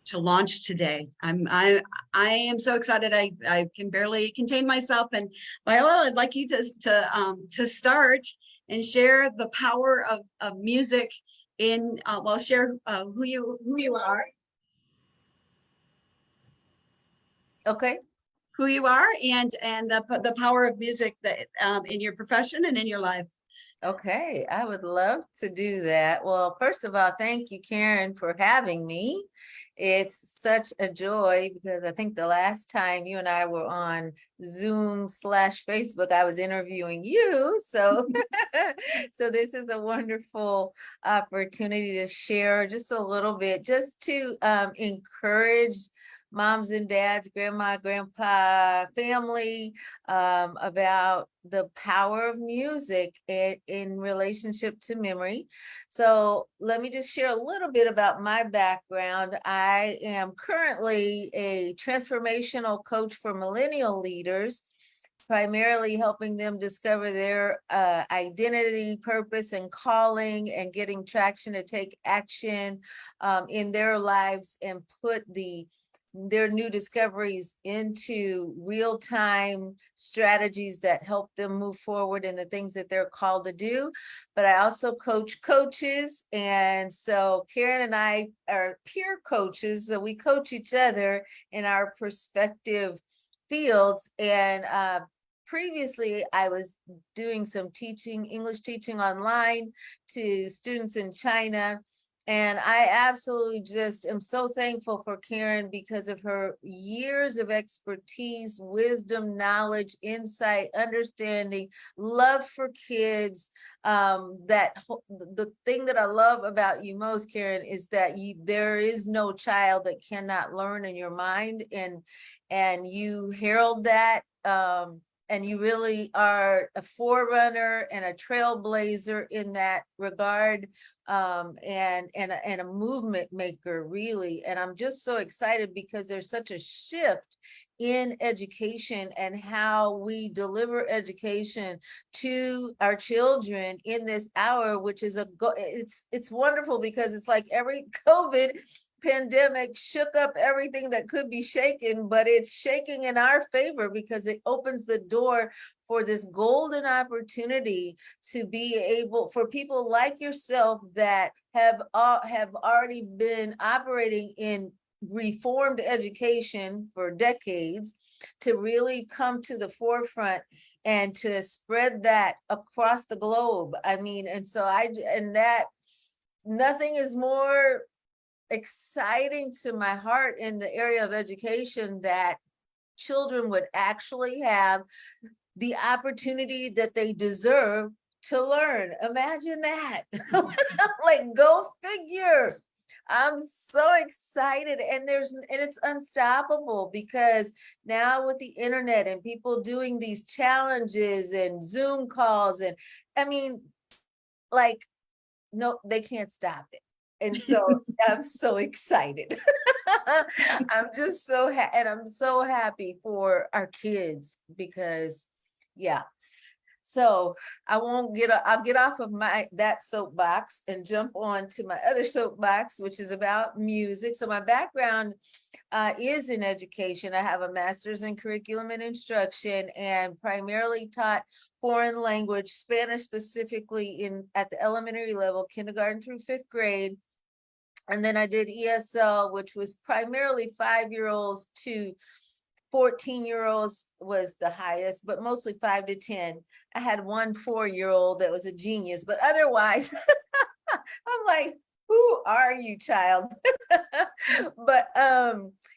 to launch today. I am so excited. I can barely contain myself. And Viola, I'd like you to start and share the power of music in well, share who you are. Okay. Who you are and the power of music that in your profession and in your life. Okay, I would love to do that. Well, first of all, thank you, Karen, for having me. It's such a joy because I think the last time you and I were on Zoom/Facebook, I was interviewing you. So, so this is a wonderful opportunity to share just a little bit, just to encourage moms and dads, grandma, grandpa, family, about the power of music in relationship to memory. So let me just share a little bit about my background. I am currently a transformational coach for millennial leaders, primarily helping them discover their identity, purpose, and calling, and getting traction to take action in their lives and put their new discoveries into real-time strategies that help them move forward in the things that they're called to do. But I also coach coaches. And so Karen and I are peer coaches. So we coach each other in our perspective fields. And previously, I was doing some English teaching online to students in China. And I absolutely just am so thankful for Karen because of her years of expertise, wisdom, knowledge, insight, understanding, love for kids. The thing that I love about you most, Karen, is that there is no child that cannot learn in your mind, and you herald that. And you really are a forerunner and a trailblazer in that regard, and a movement maker, really. And I'm just so excited because there's such a shift in education and how we deliver education to our children in this hour, which is it's wonderful because it's like every COVID pandemic shook up everything that could be shaken, but it's shaking in our favor because it opens the door for this golden opportunity to be able for people like yourself that have already been operating in reformed education for decades to really come to the forefront and to spread that across the globe. I mean, and that nothing is more exciting to my heart in the area of education that children would actually have the opportunity that they deserve to learn. Imagine that. Like, go figure. I'm so excited, and it's unstoppable because now with the internet and people doing these challenges and Zoom calls, and I mean, like, no, they can't stop it. And so I'm so excited. I'm just and I'm so happy for our kids because, yeah. So I'll get off of that soapbox and jump on to my other soapbox, which is about music. So my background is in education. I have a master's in curriculum and instruction and primarily taught foreign language, Spanish specifically at the elementary level, kindergarten through 5th grade. And then I did ESL, which was primarily 5-year-olds to 14-year-olds was the highest, but mostly 5 to 10. I had one 4-year-old that was a genius, but otherwise, I'm like, who are you, child? But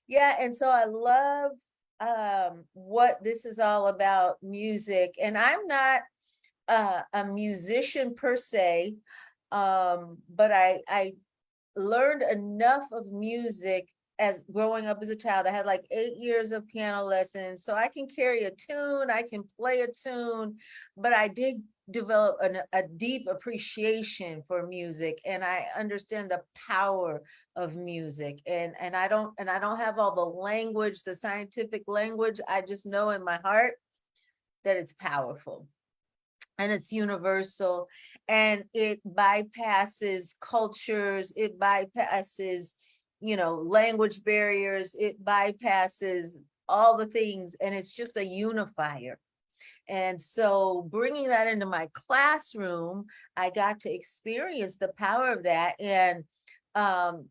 yeah, and so I love what this is all about, music. And I'm not a musician per se, but I learned enough of music as growing up as a child. I had like 8 years of piano lessons, so I can carry a tune, I can play a tune, but I did develop a deep appreciation for music, and I understand the power of music. And I don't have all the language, the scientific language. I just know in my heart that it's powerful. And it's universal, and it bypasses cultures, it bypasses language barriers. It bypasses all the things, and it's just a unifier. And so bringing that into my classroom, I got to experience the power of that, and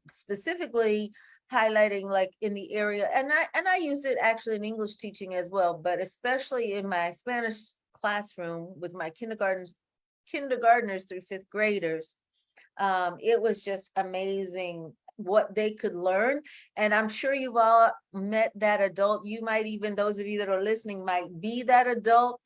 specifically highlighting like in the area, and I used it actually in English teaching as well, but especially in my Spanish classroom with my kindergartners through fifth graders. It was just amazing what they could learn. And I'm sure you've all met that adult. You might even, those of you that are listening, might be that adult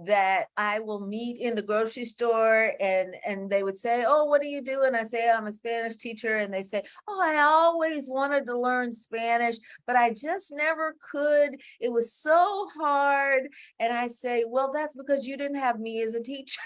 that I will meet in the grocery store, and they would say, oh, what do you do? And I say, I'm a Spanish teacher. And they say, oh, I always wanted to learn Spanish, but I just never could. It was so hard. And I say, well, that's because you didn't have me as a teacher.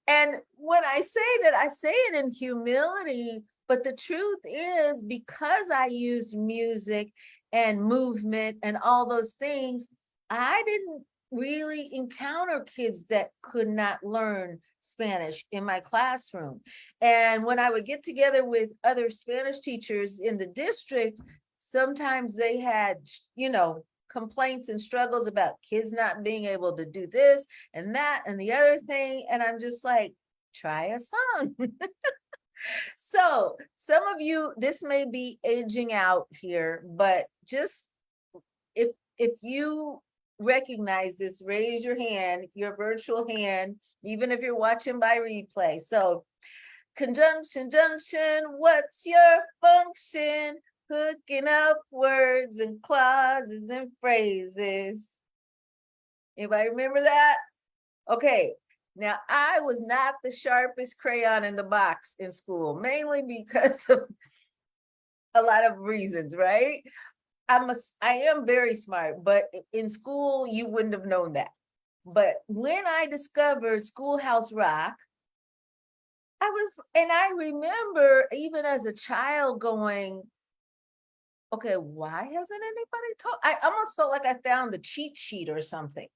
And when I say that, I say it in humility, but the truth is, because I used music and movement and all those things, I didn't really encounter kids that could not learn Spanish in my classroom. And when I would get together with other Spanish teachers in the district, sometimes they had, complaints and struggles about kids not being able to do this and that and the other thing. And I'm just like, try a song. So some of you, this may be aging out here, but just if you recognize this, raise your hand, your virtual hand, even if you're watching by replay. So conjunction, junction, what's your function? Hooking up words and clauses and phrases. Anybody remember that? Okay. Now, I was not the sharpest crayon in the box in school, mainly because of a lot of reasons, right? I am very smart, but in school, you wouldn't have known that. But when I discovered Schoolhouse Rock, I remember even as a child going, okay, why hasn't anybody taught? I almost felt like I found the cheat sheet or something.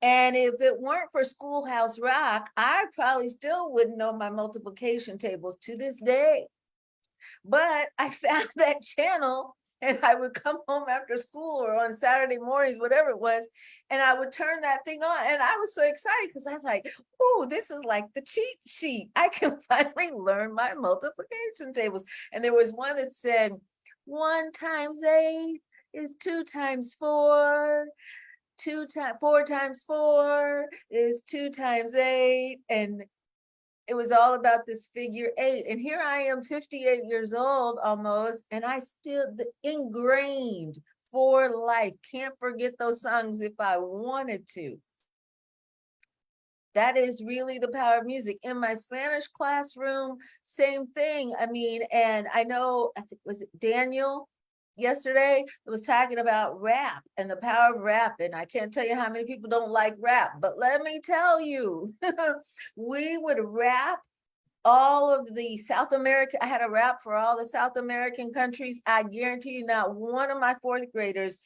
And if it weren't for Schoolhouse Rock, I probably still wouldn't know my multiplication tables to this day. But I found that channel, and I would come home after school or on Saturday mornings, whatever it was, and I would turn that thing on. And I was so excited because I was like, oh, this is like the cheat sheet. I can finally learn my multiplication tables. And there was one that said, 1 times 8 is 2 times 4. 4 times 4 is 2 times 8. And it was all about this figure 8. And here I am, 58 years old almost, and I still ingrained for life. Can't forget those songs if I wanted to. That is really the power of music. In my Spanish classroom, same thing. I mean, and I know, I think, was it Daniel yesterday that was talking about rap and the power of rap. And I can't tell you how many people don't like rap, but let me tell you, we would rap all of the South America. I had a rap for all the South American countries. I guarantee you not one of my fourth graders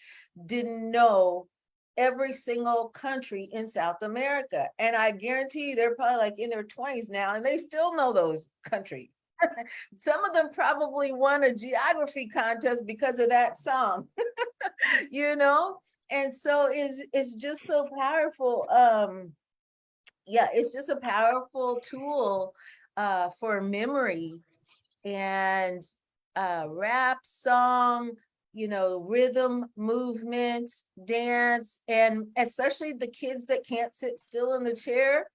didn't know every single country in South America. And I guarantee you they're probably like in their 20s now, and they still know those countries. Some of them probably won a geography contest because of that song, And so it's just so powerful. Yeah, it's just a powerful tool for memory, and rap, song, rhythm, movement, dance, and especially the kids that can't sit still in the chair.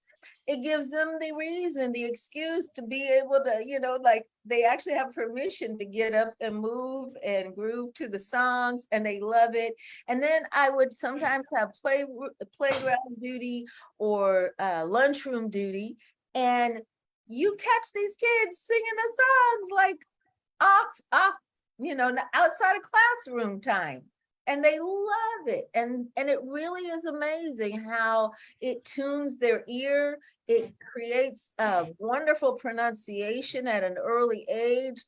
It gives them the reason, the excuse to be able to, like they actually have permission to get up and move and groove to the songs, and they love it. And then I would sometimes have playground duty or lunchroom duty, and you catch these kids singing the songs like off, outside of classroom time. And they love it. And it really is amazing how it tunes their ear. It creates a wonderful pronunciation at an early age.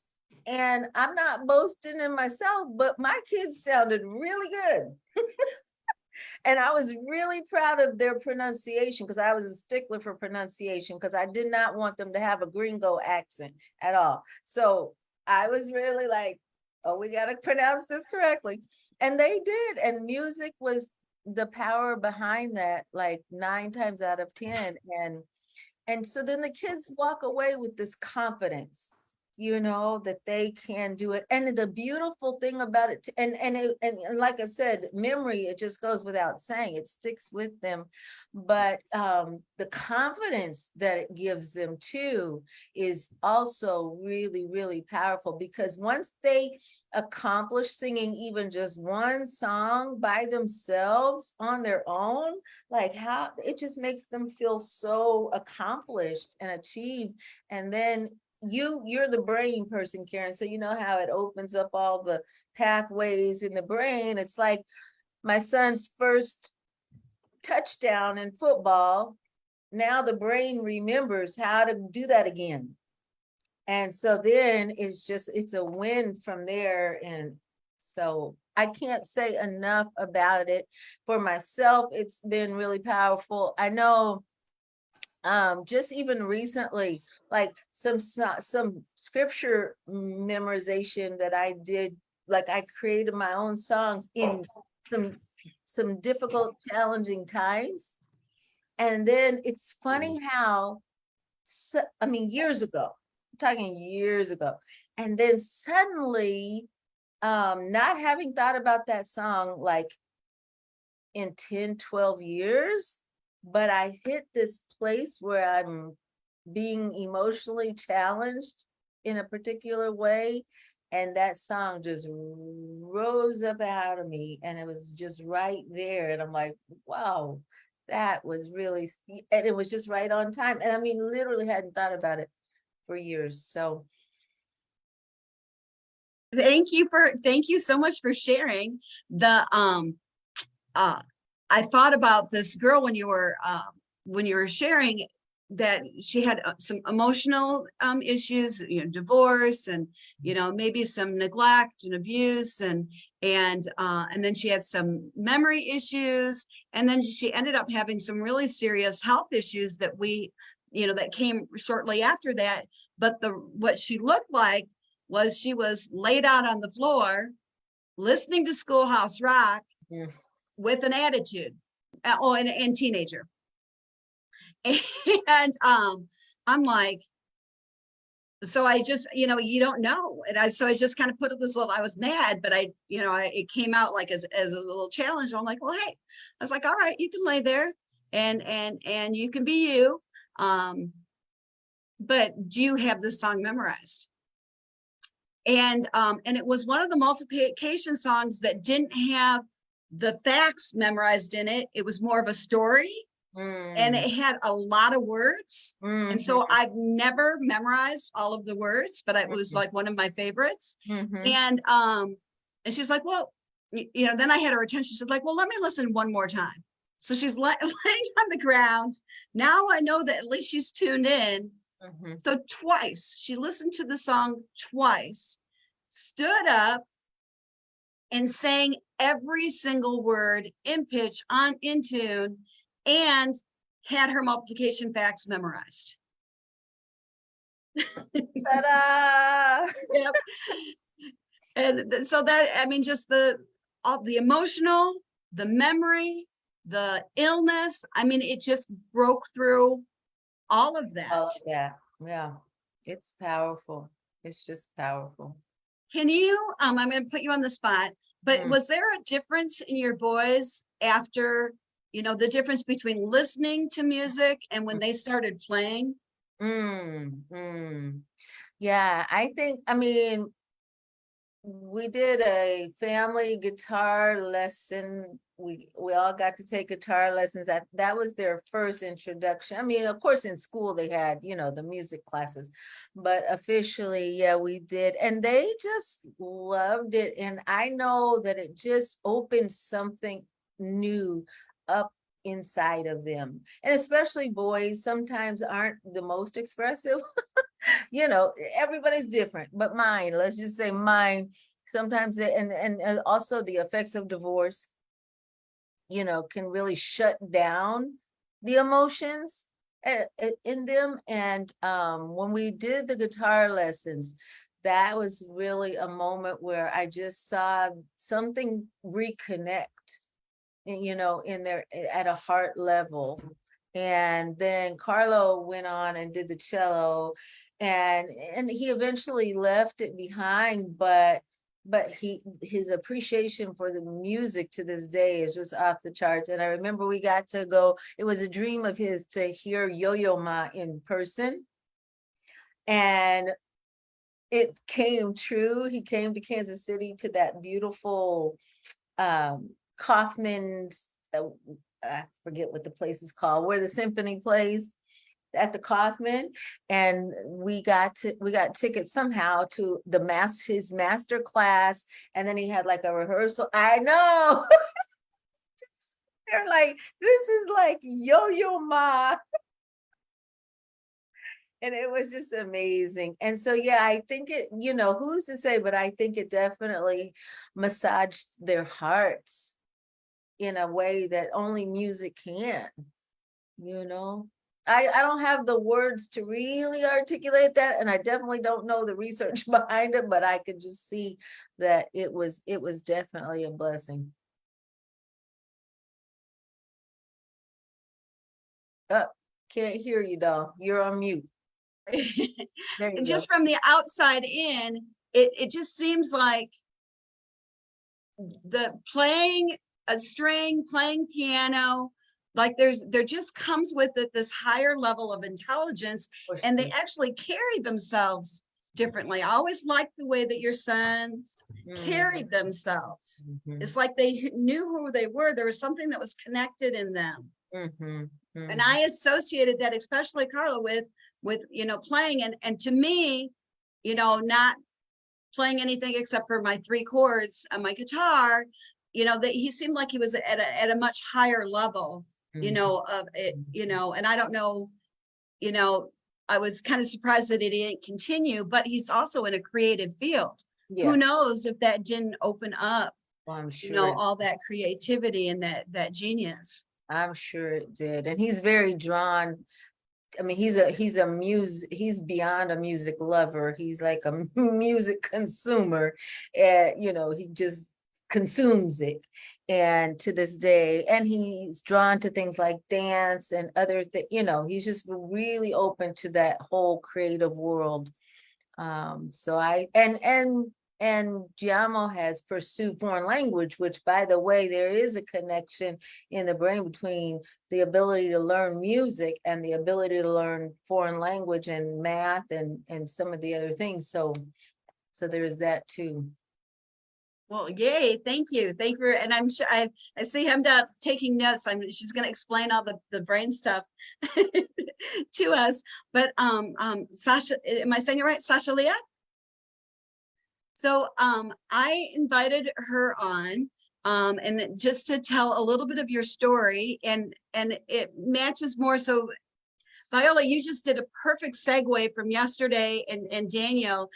And I'm not boasting in myself, but my kids sounded really good. And I was really proud of their pronunciation, because I was a stickler for pronunciation, because I did not want them to have a gringo accent at all. So I was really like, oh, we got to pronounce this correctly. And they did. And music was the power behind that, like 9 times out of 10. And so then the kids walk away with this confidence, that they can do it. And the beautiful thing about it, and like I said, memory, it just goes without saying, it sticks with them. But the confidence that it gives them too is also really, really powerful, because once they accomplish singing even just one song by themselves on their own, like how it just makes them feel so accomplished and achieved. And then you're the brain person, Karen, so you know how it opens up all the pathways in the brain. It's like my son's first touchdown in football. Now the brain remembers how to do that again. And so then it's a win from there. And so I can't say enough about it. For myself, it's been really powerful. I know just even recently, like some scripture memorization that I did, like I created my own songs in some difficult, challenging times. And then it's funny how, years ago, I'm talking years ago, and then suddenly, not having thought about that song like in 10, 12 years, but I hit this place where I'm being emotionally challenged in a particular way. And that song just rose up out of me, and it was just right there. And I'm like, wow, that was really, and it was just right on time. And I mean, literally hadn't thought about it for years. So Thank you so much for sharing. I thought about this girl when you were sharing that she had some emotional issues, divorce, and maybe some neglect and abuse, and then she had some memory issues, and then she ended up having some really serious health issues that that came shortly after that. But what she looked like was she was laid out on the floor listening to Schoolhouse Rock. yeah. With an attitude, and teenager. And I'm like, so I just, you don't know. And I just kind of put it this little, I was mad, but it came out like as a little challenge. I'm like, well, hey, I was like, all right, you can lay there and you can be you. But do you have this song memorized? And it was one of the multiplication songs that didn't have the facts memorized in it. It was more of a story, and it had a lot of words. And so I've never memorized all of the words, but it was like one of my favorites. And she's like, well, then I had her attention. She's like, well, let me listen one more time. So she's laying on the ground. Now I know that at least she's tuned in. So twice, she listened to the song twice, stood up and sang every single word in pitch, in tune, and had her multiplication facts memorized. Ta-da! Yep. And so that, just the emotional, the memory, the illness, it just broke through all of that. All of that. Yeah, it's powerful. It's just powerful. Can you, I'm going to put you on the spot, but was there a difference in your boys after, the difference between listening to music and when they started playing? Yeah, I think, we did a family guitar lesson. We all got to take guitar lessons. That was their first introduction. Of course, in school they had, the music classes, but officially, yeah, we did. And they just loved it. And I know that it just opened something new up inside of them. And especially boys sometimes aren't the most expressive. Everybody's different, but mine, let's just say mine, sometimes and also the effects of divorce, can really shut down the emotions in them. And when we did the guitar lessons, that was really a moment where I just saw something reconnect, you know, in there at a heart level. And then Carlo went on and did the cello, and he eventually left it behind, but his appreciation for the music to this day is just off the charts. And I remember we got to go, it was a dream of his to hear Yo-Yo Ma in person, and it came true. He came to Kansas City to that beautiful Kaufman, I forget what the place is called, where the symphony plays at the Kaufman, and we got tickets somehow to his master class, and then he had like a rehearsal. I know. They're like, this is like Yo-Yo Ma. And it was just amazing. And so, yeah, I think it, you know, who's to say, but I think it definitely massaged their hearts in a way that only music can, you know. I don't have the words to really articulate that, and I definitely don't know the research behind it, but I could just see that it was definitely a blessing. Oh, can't hear you, though. You're on mute. There you Just go. from the outside in, it just seems like the playing a string, playing piano, like there just comes with it this higher level of intelligence, and they actually carry themselves differently. I always liked the way that your sons carried themselves. It's like they knew who they were. There was something that was connected in them. And I associated that, especially Carla, with you know, playing, and to me, you know, not playing anything except for my 3 chords on my guitar, you know, that he seemed like he was at a much higher level, you know, of it, you know. And I don't know, you know, I was kind of surprised that it didn't continue, but he's also in a creative field. Who knows if that didn't open up, I'm you know, sure. all that creativity and that genius. I'm sure it did. And he's very drawn. I mean, he's beyond a music lover. He's like a music consumer. And, you know, he just consumes it. And to this day, and he's drawn to things like dance and other things, you know, he's just really open to that whole creative world. So and Giamo has pursued foreign language, which, by the way, there is a connection in the brain between the ability to learn music and the ability to learn foreign language and math and some of the other things. So there's that too. Well, yay! Thank you, and I'm sure I see Hemdah taking notes. She's going to explain all the brain stuff to us. But Sasha, am I saying it right, Sasha Leah? So I invited her on, and just to tell a little bit of your story, and it matches more. So Viola, you just did a perfect segue from yesterday, and Daniel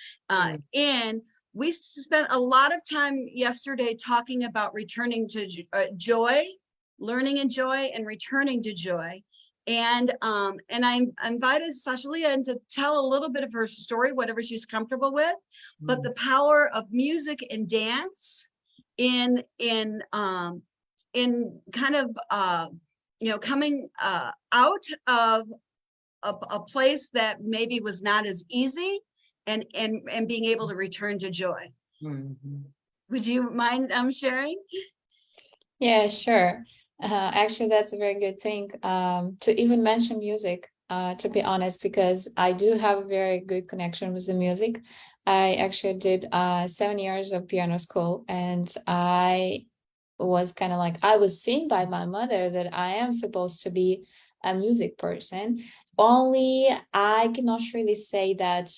in. We spent a lot of time yesterday talking about returning to joy, learning in joy, and returning to joy. And I invited Sasha Leah in to tell a little bit of her story, whatever she's comfortable with, but the power of music and dance in kind of you know, coming out of a place that maybe was not as easy, and being able to return to joy. Would you mind sharing? Yeah, sure. Actually, that's a very good thing to even mention music, to be honest, because I do have a very good connection with the music. I actually did 7 years of piano school, and I was kind of like, I was seen by my mother that I am supposed to be a music person. Only I cannot really say that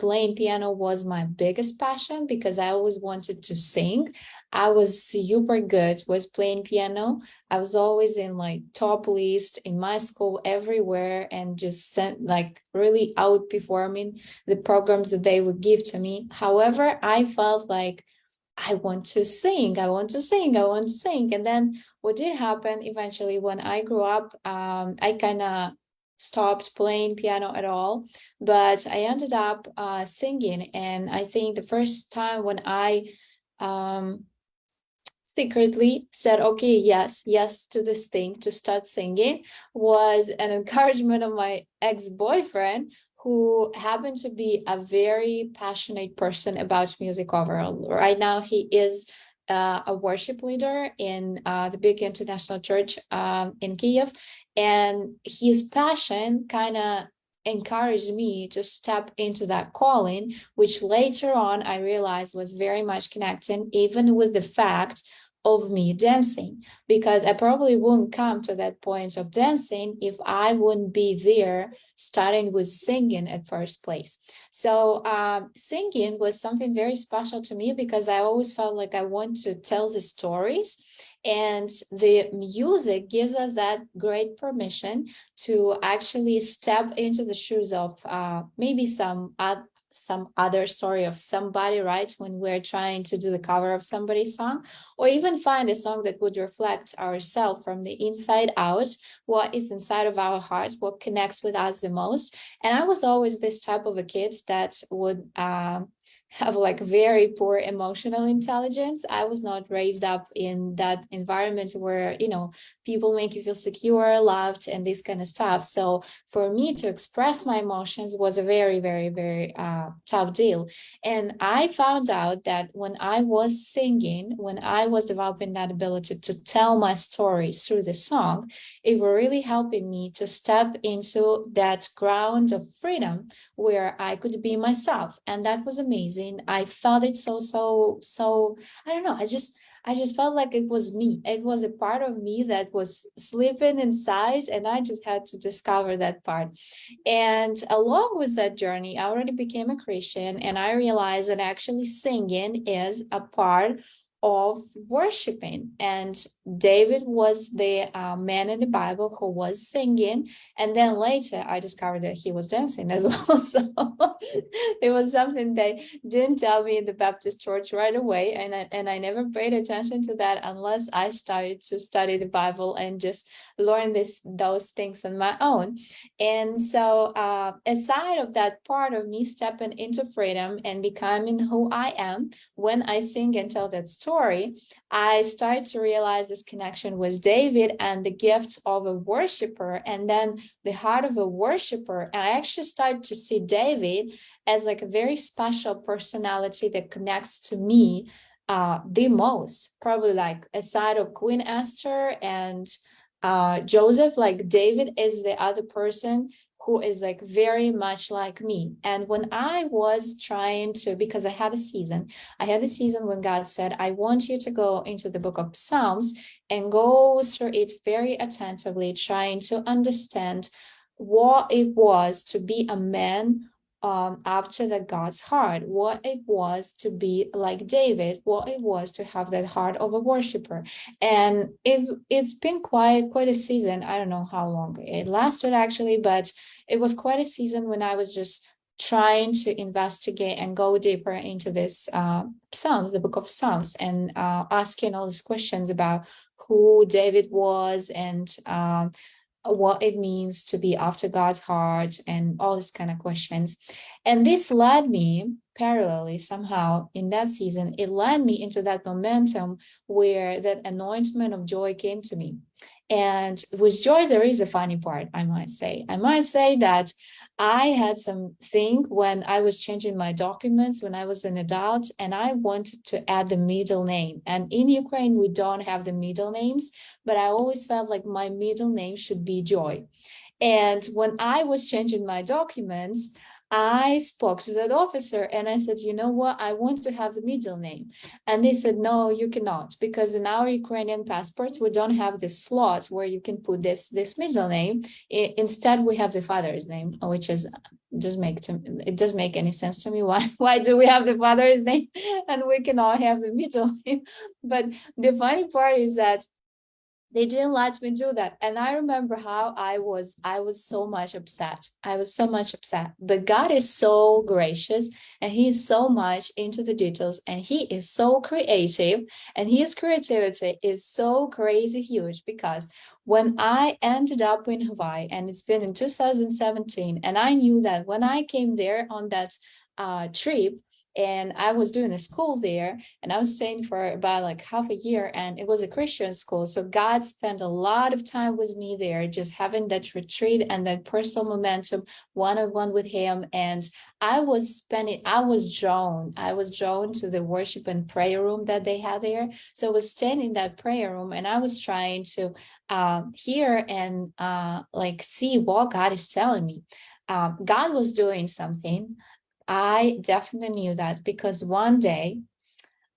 playing piano was my biggest passion, because I always wanted to sing. I was super good with playing piano. I was always in like top list in my school everywhere, and just sent like really outperforming the programs that they would give to me. However, I felt like I want to sing, I want to sing, I want to sing. And then what did happen eventually when I grew up, I kind of stopped playing piano at all, but I ended up singing. And I think the first time when I secretly said, okay, yes to this thing, to start singing, was an encouragement of my ex-boyfriend, who happened to be a very passionate person about music overall. Right now, he is a worship leader in the big international church in Kiev, and his passion kind of encouraged me to step into that calling, which later on I realized was very much connected, even with the fact of me dancing, because I probably wouldn't come to that point of dancing if I wouldn't be there starting with singing at first place. So singing was something very special to me, because I always felt like I want to tell the stories, and the music gives us that great permission to actually step into the shoes of maybe some other story of somebody, right? When we're trying to do the cover of somebody's song, or even find a song that would reflect ourselves from the inside out, what is inside of our hearts, what connects with us the most. And I was always this type of a kid that would have like very poor emotional intelligence. I was not raised up in that environment where, people make you feel secure, loved, and this kind of stuff. So for me to express my emotions was a very, very, very tough deal. And I found out that when I was singing, when I was developing that ability to tell my story through the song, it was really helping me to step into that ground of freedom where I could be myself. And that was amazing. I felt it so, I don't know, I just felt like it was me. It was a part of me that was sleeping inside, and I just had to discover that part. And along with that journey, I already became a Christian, and I realized that actually singing is a part of worshiping. And David was the man in the Bible who was singing. And then later I discovered that he was dancing as well. So it was something they didn't tell me in the Baptist church right away. And I never paid attention to that unless I started to study the Bible and just learn those things on my own. And so aside of that part of me stepping into freedom and becoming who I am, when I sing and tell that story, I started to realize this connection with David and the gift of a worshiper, and then the heart of a worshiper. And I actually started to see David as like a very special personality that connects to me the most, probably like aside of Queen Esther and Joseph, like David is the other person who is like very much like me. And when I was trying to, because I had a season when God said, I want you to go into the book of Psalms and go through it very attentively, trying to understand what it was to be a man after the God's heart, what it was to be like David, what it was to have that heart of a worshiper. And it's been quite a season. I don't know how long it lasted actually, but it was quite a season when I was just trying to investigate and go deeper into this Psalms, the book of Psalms, and asking all these questions about who David was and what it means to be after God's heart and all these kind of questions. And this led me parallelly somehow in that season, it led me into that momentum where that anointment of joy came to me. And with joy, there is a funny part, I might say. I might say that I had something when I was changing my documents when I was an adult, and I wanted to add the middle name. And in Ukraine, we don't have the middle names, but I always felt like my middle name should be Joy. And when I was changing my documents, I spoke to that officer and I said, you know what, I want to have the middle name. And they said, no, you cannot, because in our Ukrainian passports, we don't have this slot where you can put this middle name. Instead, we have the father's name, which is it doesn't make any sense to me. Why do we have the father's name and we cannot have the middle name? But the funny part is that They didn't let me do that. And I remember how I was so much upset. I was so much upset. But God is so gracious, and he's so much into the details, and he is so creative, and his creativity is so crazy huge, because when I ended up in Hawaii, and it's been in 2017, and I knew that when I came there on that trip, and I was doing a school there, and I was staying for about like half a year, and it was a Christian school. So God spent a lot of time with me there, just having that retreat and that personal momentum one-on-one with him. And I was drawn to the worship and prayer room that they had there. So I was standing in that prayer room, and I was trying to hear and like see what God is telling me. God was doing something. I definitely knew that, because one day,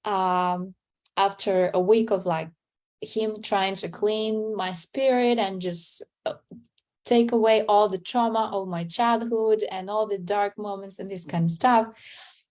after a week of like him trying to clean my spirit and just take away all the trauma of my childhood and all the dark moments and this kind of stuff,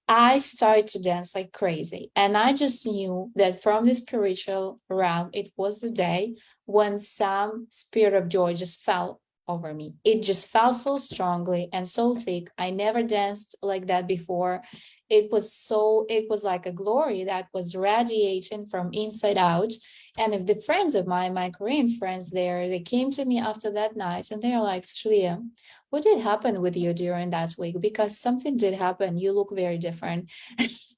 I started to dance like crazy. And I just knew that from the spiritual realm, it was the day when some spirit of joy just fell over me. It just fell so strongly and so thick. I never danced like that before. It was like a glory that was radiating from inside out. And if the friends of mine, my Korean friends there, they came to me after that night, and they're like, Shreya, what did happen with you during that week? Because something did happen. You look very different.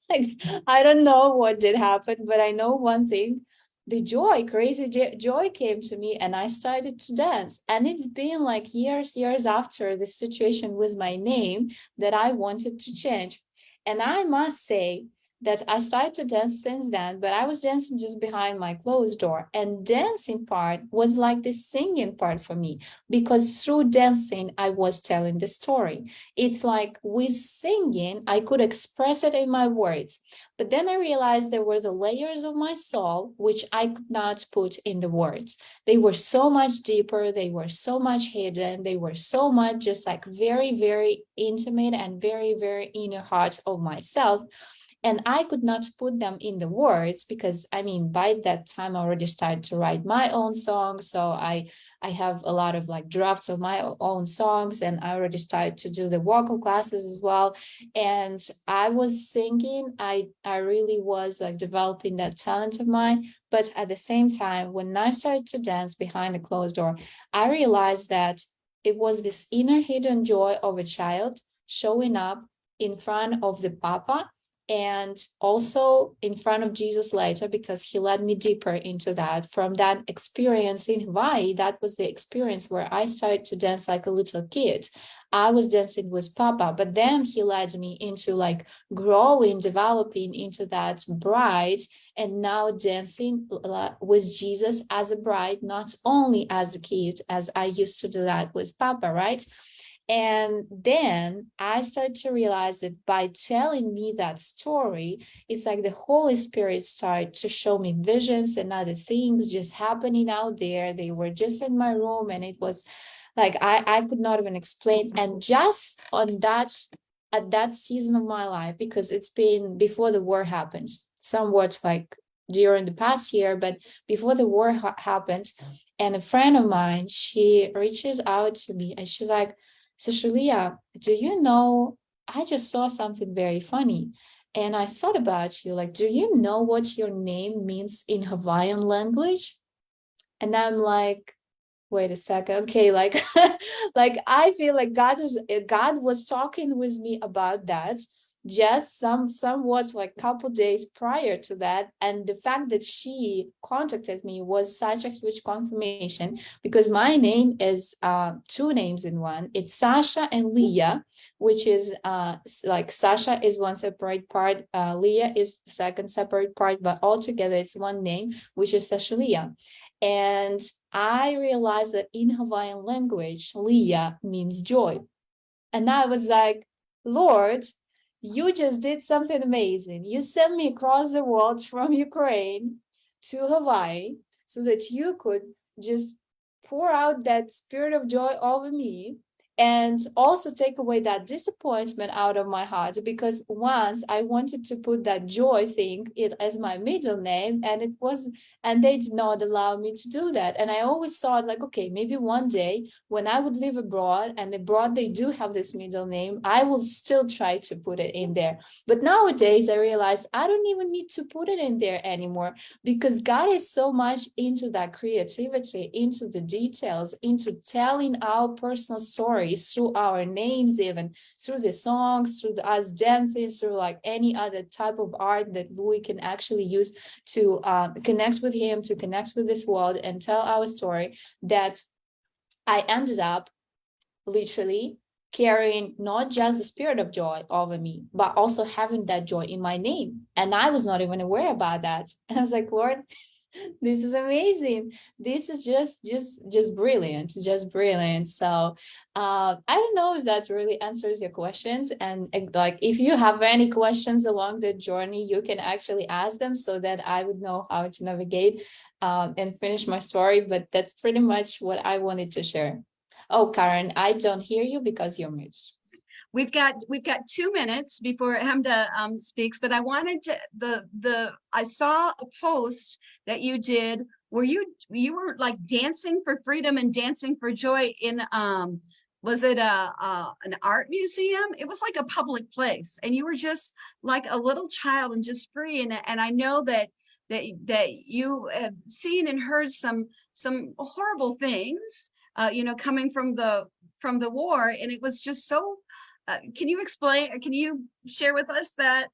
Like, I don't know what did happen, but I know one thing. The crazy joy came to me, and I started to dance. And it's been like years after the situation with my name that I wanted to change. And I must say that I started to dance since then, but I was dancing just behind my closed door. And dancing part was like the singing part for me, because through dancing, I was telling the story. It's like with singing, I could express it in my words. But then I realized there were the layers of my soul, which I could not put in the words. They were so much deeper. They were so much hidden. They were so much just like very, very intimate and very, very inner heart of myself. And I could not put them in the words, because I mean, by that time I already started to write my own songs. So I have a lot of like drafts of my own songs, and I already started to do the vocal classes as well. And I was singing. I really was like developing that talent of mine. But at the same time, when I started to dance behind the closed door, I realized that it was this inner hidden joy of a child showing up in front of the Papa, and also in front of Jesus later, because he led me deeper into that. From that experience in Hawaii, that was the experience where I started to dance like a little kid. I was dancing with Papa, but then he led me into like growing, developing into that bride, and now dancing with Jesus as a bride, not only as a kid, as I used to do that with Papa, right? And then I started to realize that by telling me that story, it's like the Holy Spirit started to show me visions and other things just happening out there. They were just in my room, and it was like I could not even explain. And just on that, at that season of my life, because it's been before the war happened, somewhat like during the past year, but before the war happened, and a friend of mine, she reaches out to me, and she's like, so Shalia, do you know, I just saw something very funny, and I thought about you, like, do you know what your name means in Hawaiian language? And I'm like, wait a second, okay, like, like I feel like God was talking with me about that just somewhat like couple days prior to that. And the fact that she contacted me was such a huge confirmation, because my name is two names in one. It's Sasha and Leah, which is like Sasha is one separate part, Leah is the second separate part, but altogether it's one name, which is Sasha Leah. And I realized that in Hawaiian language, Leah means joy. And I was like, Lord, you just did something amazing. You sent me across the world from Ukraine to Hawaii so that you could just pour out that spirit of joy over me. and also take away that disappointment out of my heart, because once I wanted to put that joy thing it as my middle name, and they did not allow me to do that. And I always thought like, okay, maybe one day when I would live abroad, and abroad they do have this middle name, I will still try to put it in there. But nowadays I realized I don't even need to put it in there anymore, because God is so much into that creativity, into the details, into telling our personal stories through our names, even through the songs, through us dancing, through like any other type of art that we can actually use to connect with him, to connect with this world and tell our story, that I ended up literally carrying not just the spirit of joy over me, but also having that joy in my name. And I was not even aware about that. And I was like, Lord, this is amazing. This is just brilliant, just brilliant. So I don't know if that really answers your questions. And like, if you have any questions along the journey, you can actually ask them so that I would know how to navigate and finish my story. But that's pretty much what I wanted to share. Oh, Karen, I don't hear you because you're mute. We've got 2 minutes before Hemdah speaks, but I wanted to I saw a post that you did where you were like dancing for freedom and dancing for joy in was it an art museum? It was like a public place, and you were just like a little child and just free. And I know that you have seen and heard some horrible things, coming from the war, and it was just so. Can you explain, or can you share with us that?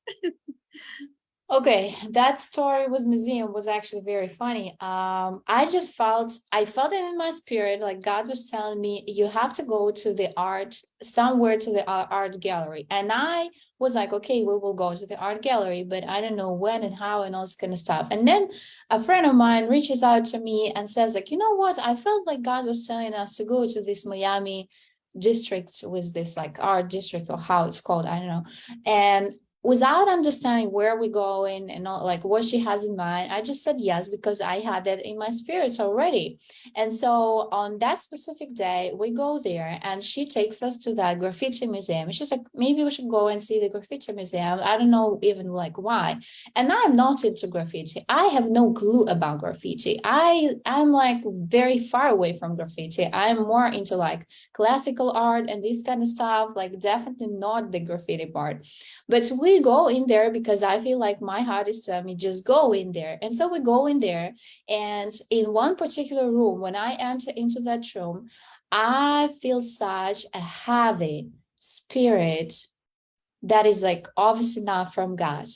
Okay, that story was actually very funny. I felt it in my spirit, like God was telling me, you have to go to the somewhere to the art gallery. And I was like, okay, we will go to the art gallery, but I don't know when and how and all this kind of stuff. And then a friend of mine reaches out to me and says like, you know what? I felt like God was telling us to go to this Miami district with this like art district, or how it's called, I don't know. And without understanding where we're going and not like what she has in mind, I just said yes, because I had that in my spirits already. And so on that specific day, we go there and she takes us to that graffiti museum. She's like, maybe we should go and see the graffiti museum. I don't know even like why. And I'm not into graffiti. I have no clue about graffiti. I'm like very far away from graffiti. I'm more into like classical art and this kind of stuff, like definitely not the graffiti part. But we go in there because I feel like my heart is telling me just go in there. And so we go in there, and in one particular room, when I enter into that room, I feel such a heavy spirit that is like obviously not from God.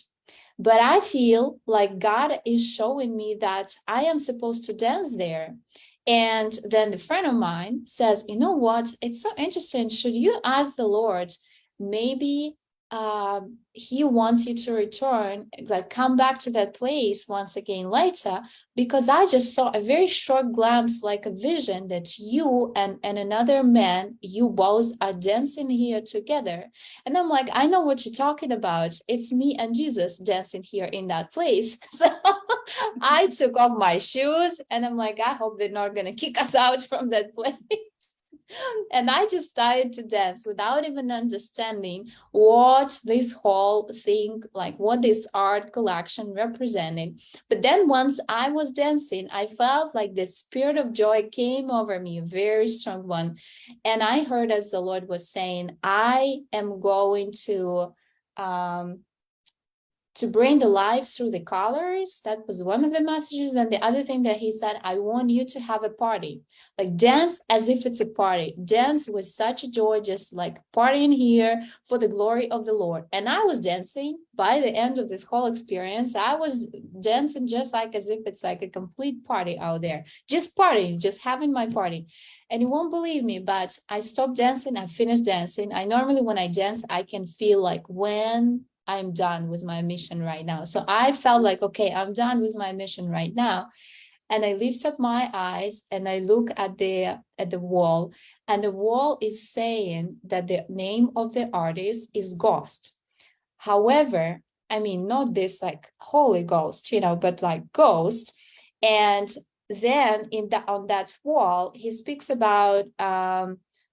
But I feel like God is showing me that I am supposed to dance there. And then the friend of mine says, you know what? It's so interesting. Should you ask the Lord, maybe he wants you to return, like come back to that place once again later, because I just saw a very short glimpse, like a vision that you and another man, you both are dancing here together. And I'm like, I know what you're talking about. It's me and Jesus dancing here in that place. So I took off my shoes and I'm like, I hope they're not going to kick us out from that place. And I just started to dance without even understanding what this whole thing, like what this art collection represented. But then once I was dancing, I felt like the spirit of joy came over me, a very strong one. And I heard as the Lord was saying, I am going to bring the life through the colors. That was one of the messages. And the other thing that he said, I want you to have a party, like dance as if it's a party, dance with such a joy, just like partying here for the glory of the Lord. And I was dancing. By the end of this whole experience, I was dancing just like as if it's like a complete party out there, just partying, just having my party. And you won't believe me, but I stopped dancing, I finished dancing. I normally, when I dance, I can feel like when I'm done with my mission right now. So I felt like, okay, I'm done with my mission right now. And I lift up my eyes and I look at the wall, and the wall is saying that the name of the artist is Ghost. However, I mean, not this like Holy Ghost, but like Ghost. And then on that wall, he speaks about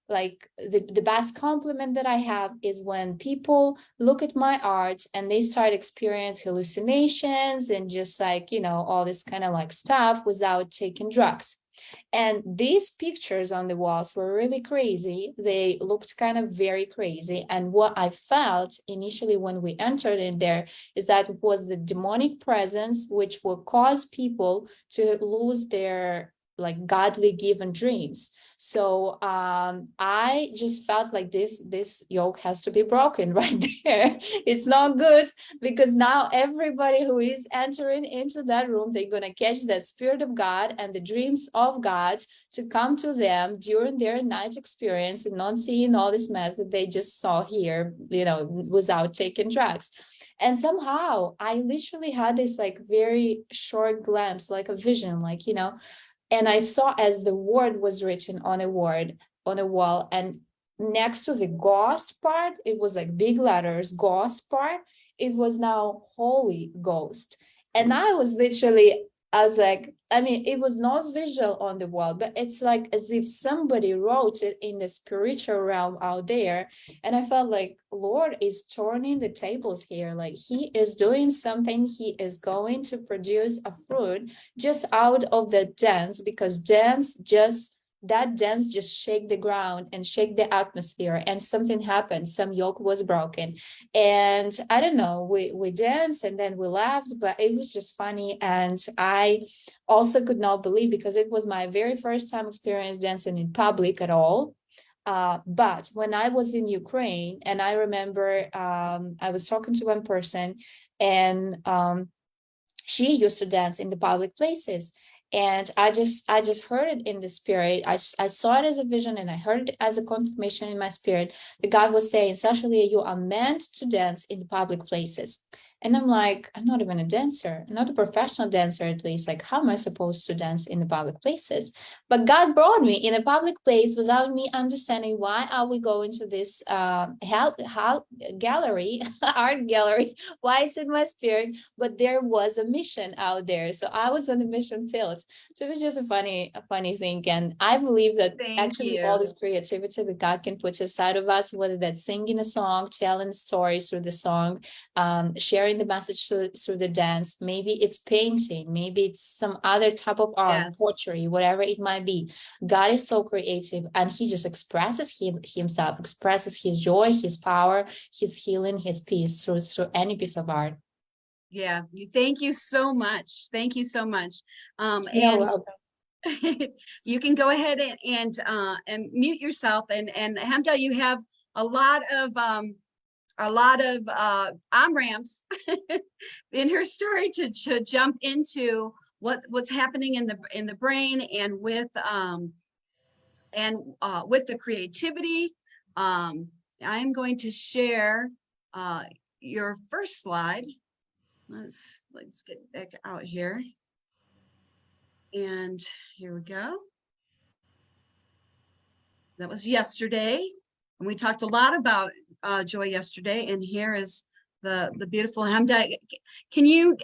like the best compliment that I have is when people look at my art and they start experience hallucinations and just like, all this kind of like stuff without taking drugs. And these pictures on the walls were really crazy. They looked kind of very crazy. And what I felt initially when we entered in there is that it was the demonic presence, which will cause people to lose their like godly given dreams. So I just felt like this yoke has to be broken right there. It's not good, because now everybody who is entering into that room, they're going to catch that spirit of God and the dreams of God to come to them during their night experience, and not seeing all this mess that they just saw here, without taking drugs. And somehow I literally had this like very short glimpse, like a vision, like, and I saw as the word was written on a wall, and next to the ghost part, it was like big letters, ghost part, it was now Holy Ghost. And I was like, I mean, it was not visual on the wall, but it's like as if somebody wrote it in the spiritual realm out there. And I felt like Lord is turning the tables here. Like he is doing something. He is going to produce a fruit just out of the dance, because that dance just shake the ground and shake the atmosphere, and something happened. Some yoke was broken, and I don't know, we danced and then we laughed, but it was just funny. And I also could not believe, because it was my very first time experience dancing in public at all. But when I was in Ukraine, and I remember I was talking to one person, and she used to dance in the public places. And I just heard it in the spirit. I saw it as a vision, and I heard it as a confirmation in my spirit that God was saying, Sashalia, you are meant to dance in the public places. And I'm like, I'm not even a dancer. I'm not a professional dancer, at least. Like, how am I supposed to dance in the public places? But God brought me in a public place without me understanding why are we going to this gallery, art gallery, why it's in my spirit. But there was a mission out there. So I was on the mission field. So it was just a funny thing. And I believe that Thank actually all you. this creativity that God can put inside of us, whether that's singing a song, telling stories through the song, sharing the message through the dance, maybe it's painting, maybe it's some other type of art, Yes. pottery, whatever it might be. God is so creative, and he just expresses himself, expresses his joy, his power, his healing, his peace through any piece of art. Yeah. Thank you so much. Thank you so much. You're And welcome. you can go ahead and mute yourself. And Hemdah, you have a lot of on-ramps in her story to jump into what's happening in the brain, and with the creativity. I'm going to share your first slide. Let's get back out here. And here we go. That was yesterday. And we talked a lot about joy yesterday. And here is the beautiful Hemdah. Can you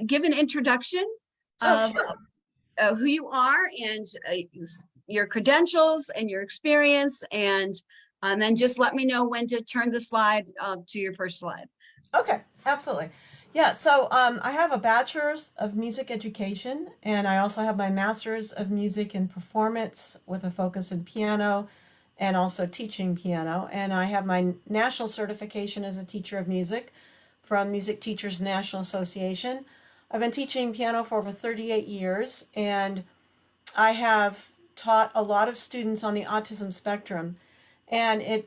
give an introduction of who you are, and your credentials and your experience, and then just let me know when to turn the slide to your first slide. Okay, absolutely. Yeah, so I have a bachelor's of music education, and I also have my master's of music and performance with a focus in piano and also teaching piano. And I have my national certification as a teacher of music from Music Teachers National Association. I've been teaching piano for over 38 years, and I have taught a lot of students on the autism spectrum, and they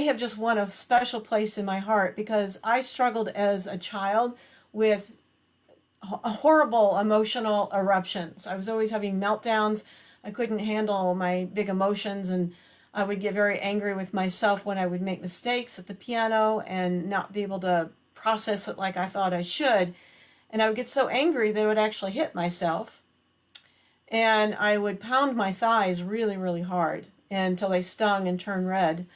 have just won a special place in my heart, because I struggled as a child with horrible emotional eruptions. I was always having meltdowns. I couldn't handle my big emotions, and I would get very angry with myself when I would make mistakes at the piano and not be able to process it like I thought I should. And I would get so angry that I would actually hit myself. And I would pound my thighs really, really hard until they stung and turned red.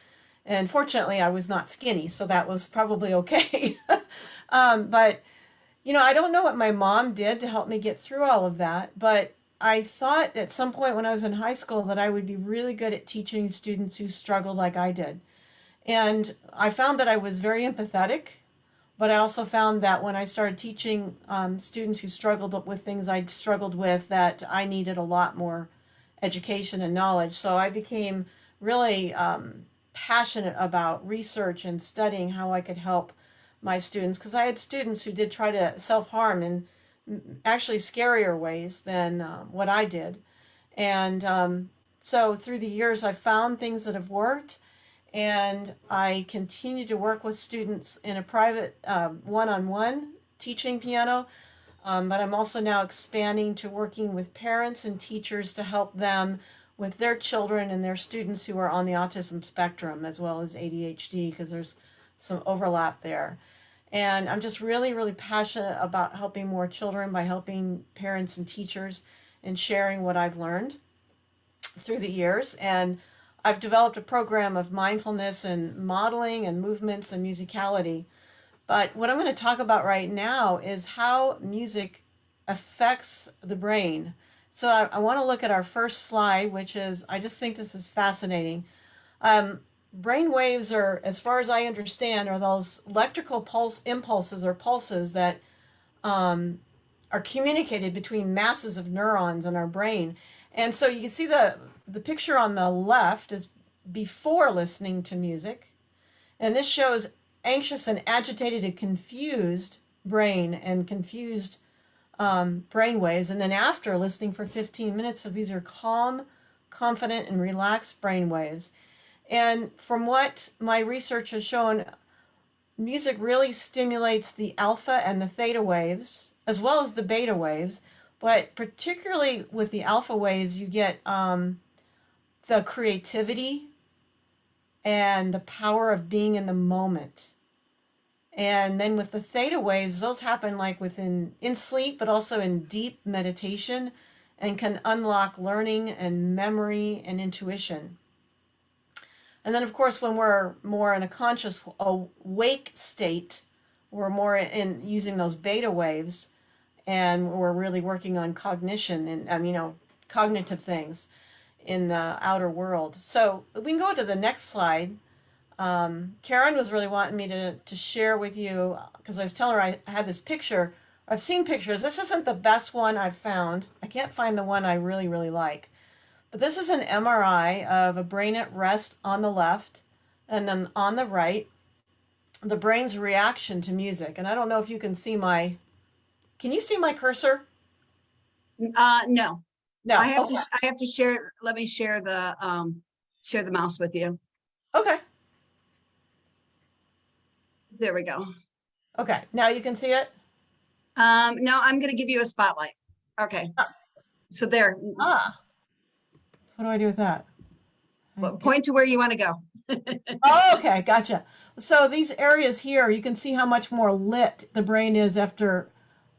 And fortunately, I was not skinny, so that was probably okay. But, I don't know what my mom did to help me get through all of that, but I thought at some point when I was in high school that I would be really good at teaching students who struggled like I did. And I found that I was very empathetic, but I also found that when I started teaching students who struggled with things I'd struggled with, that I needed a lot more education and knowledge. So I became really passionate about research and studying how I could help my students, because I had students who did try to self-harm in actually scarier ways than what I did. And so through the years, I found things that have worked, and I continue to work with students in a private one-on-one teaching piano. But I'm also now expanding to working with parents and teachers to help them with their children and their students who are on the autism spectrum as well as ADHD, because there's some overlap there. And I'm just really, really passionate about helping more children by helping parents and teachers and sharing what I've learned through the years. And I've developed a program of mindfulness and modeling and movements and musicality. But what I'm going to talk about right now is how music affects the brain. So I want to look at our first slide, which is, I just think this is fascinating. Brain waves are, as far as I understand, are those electrical pulse impulses or pulses that are communicated between masses of neurons in our brain. And so you can see the picture on the left is before listening to music. And this shows anxious and agitated and confused brain and confused brain waves. And then after listening for 15 minutes, so these are calm, confident, and relaxed brain waves. And from what my research has shown, music really stimulates the alpha and the theta waves, as well as the beta waves. But particularly with the alpha waves, you get the creativity and the power of being in the moment. And then with the theta waves, those happen like in sleep, but also in deep meditation, and can unlock learning and memory and intuition. And then, of course, when we're more in a conscious awake state, we're more in using those beta waves, and we're really working on cognition and cognitive things in the outer world. So we can go to the next slide. Karen was really wanting me to share with you, because I was telling her I had this picture. I've seen pictures. This isn't the best one I've found. I can't find the one I really, really like. But this is an MRI of a brain at rest on the left, and then on the right, the brain's reaction to music. And I don't know if you can see can you see my cursor? No, No. I have Okay. I have to share. Let me share the mouse with you. Okay. There we go. Okay. Now you can see it? No, I'm going to give you a spotlight. Okay. So there, Ah. What do I do with that? point to where you want to go. Oh, okay, gotcha. So these areas here, you can see how much more lit the brain is after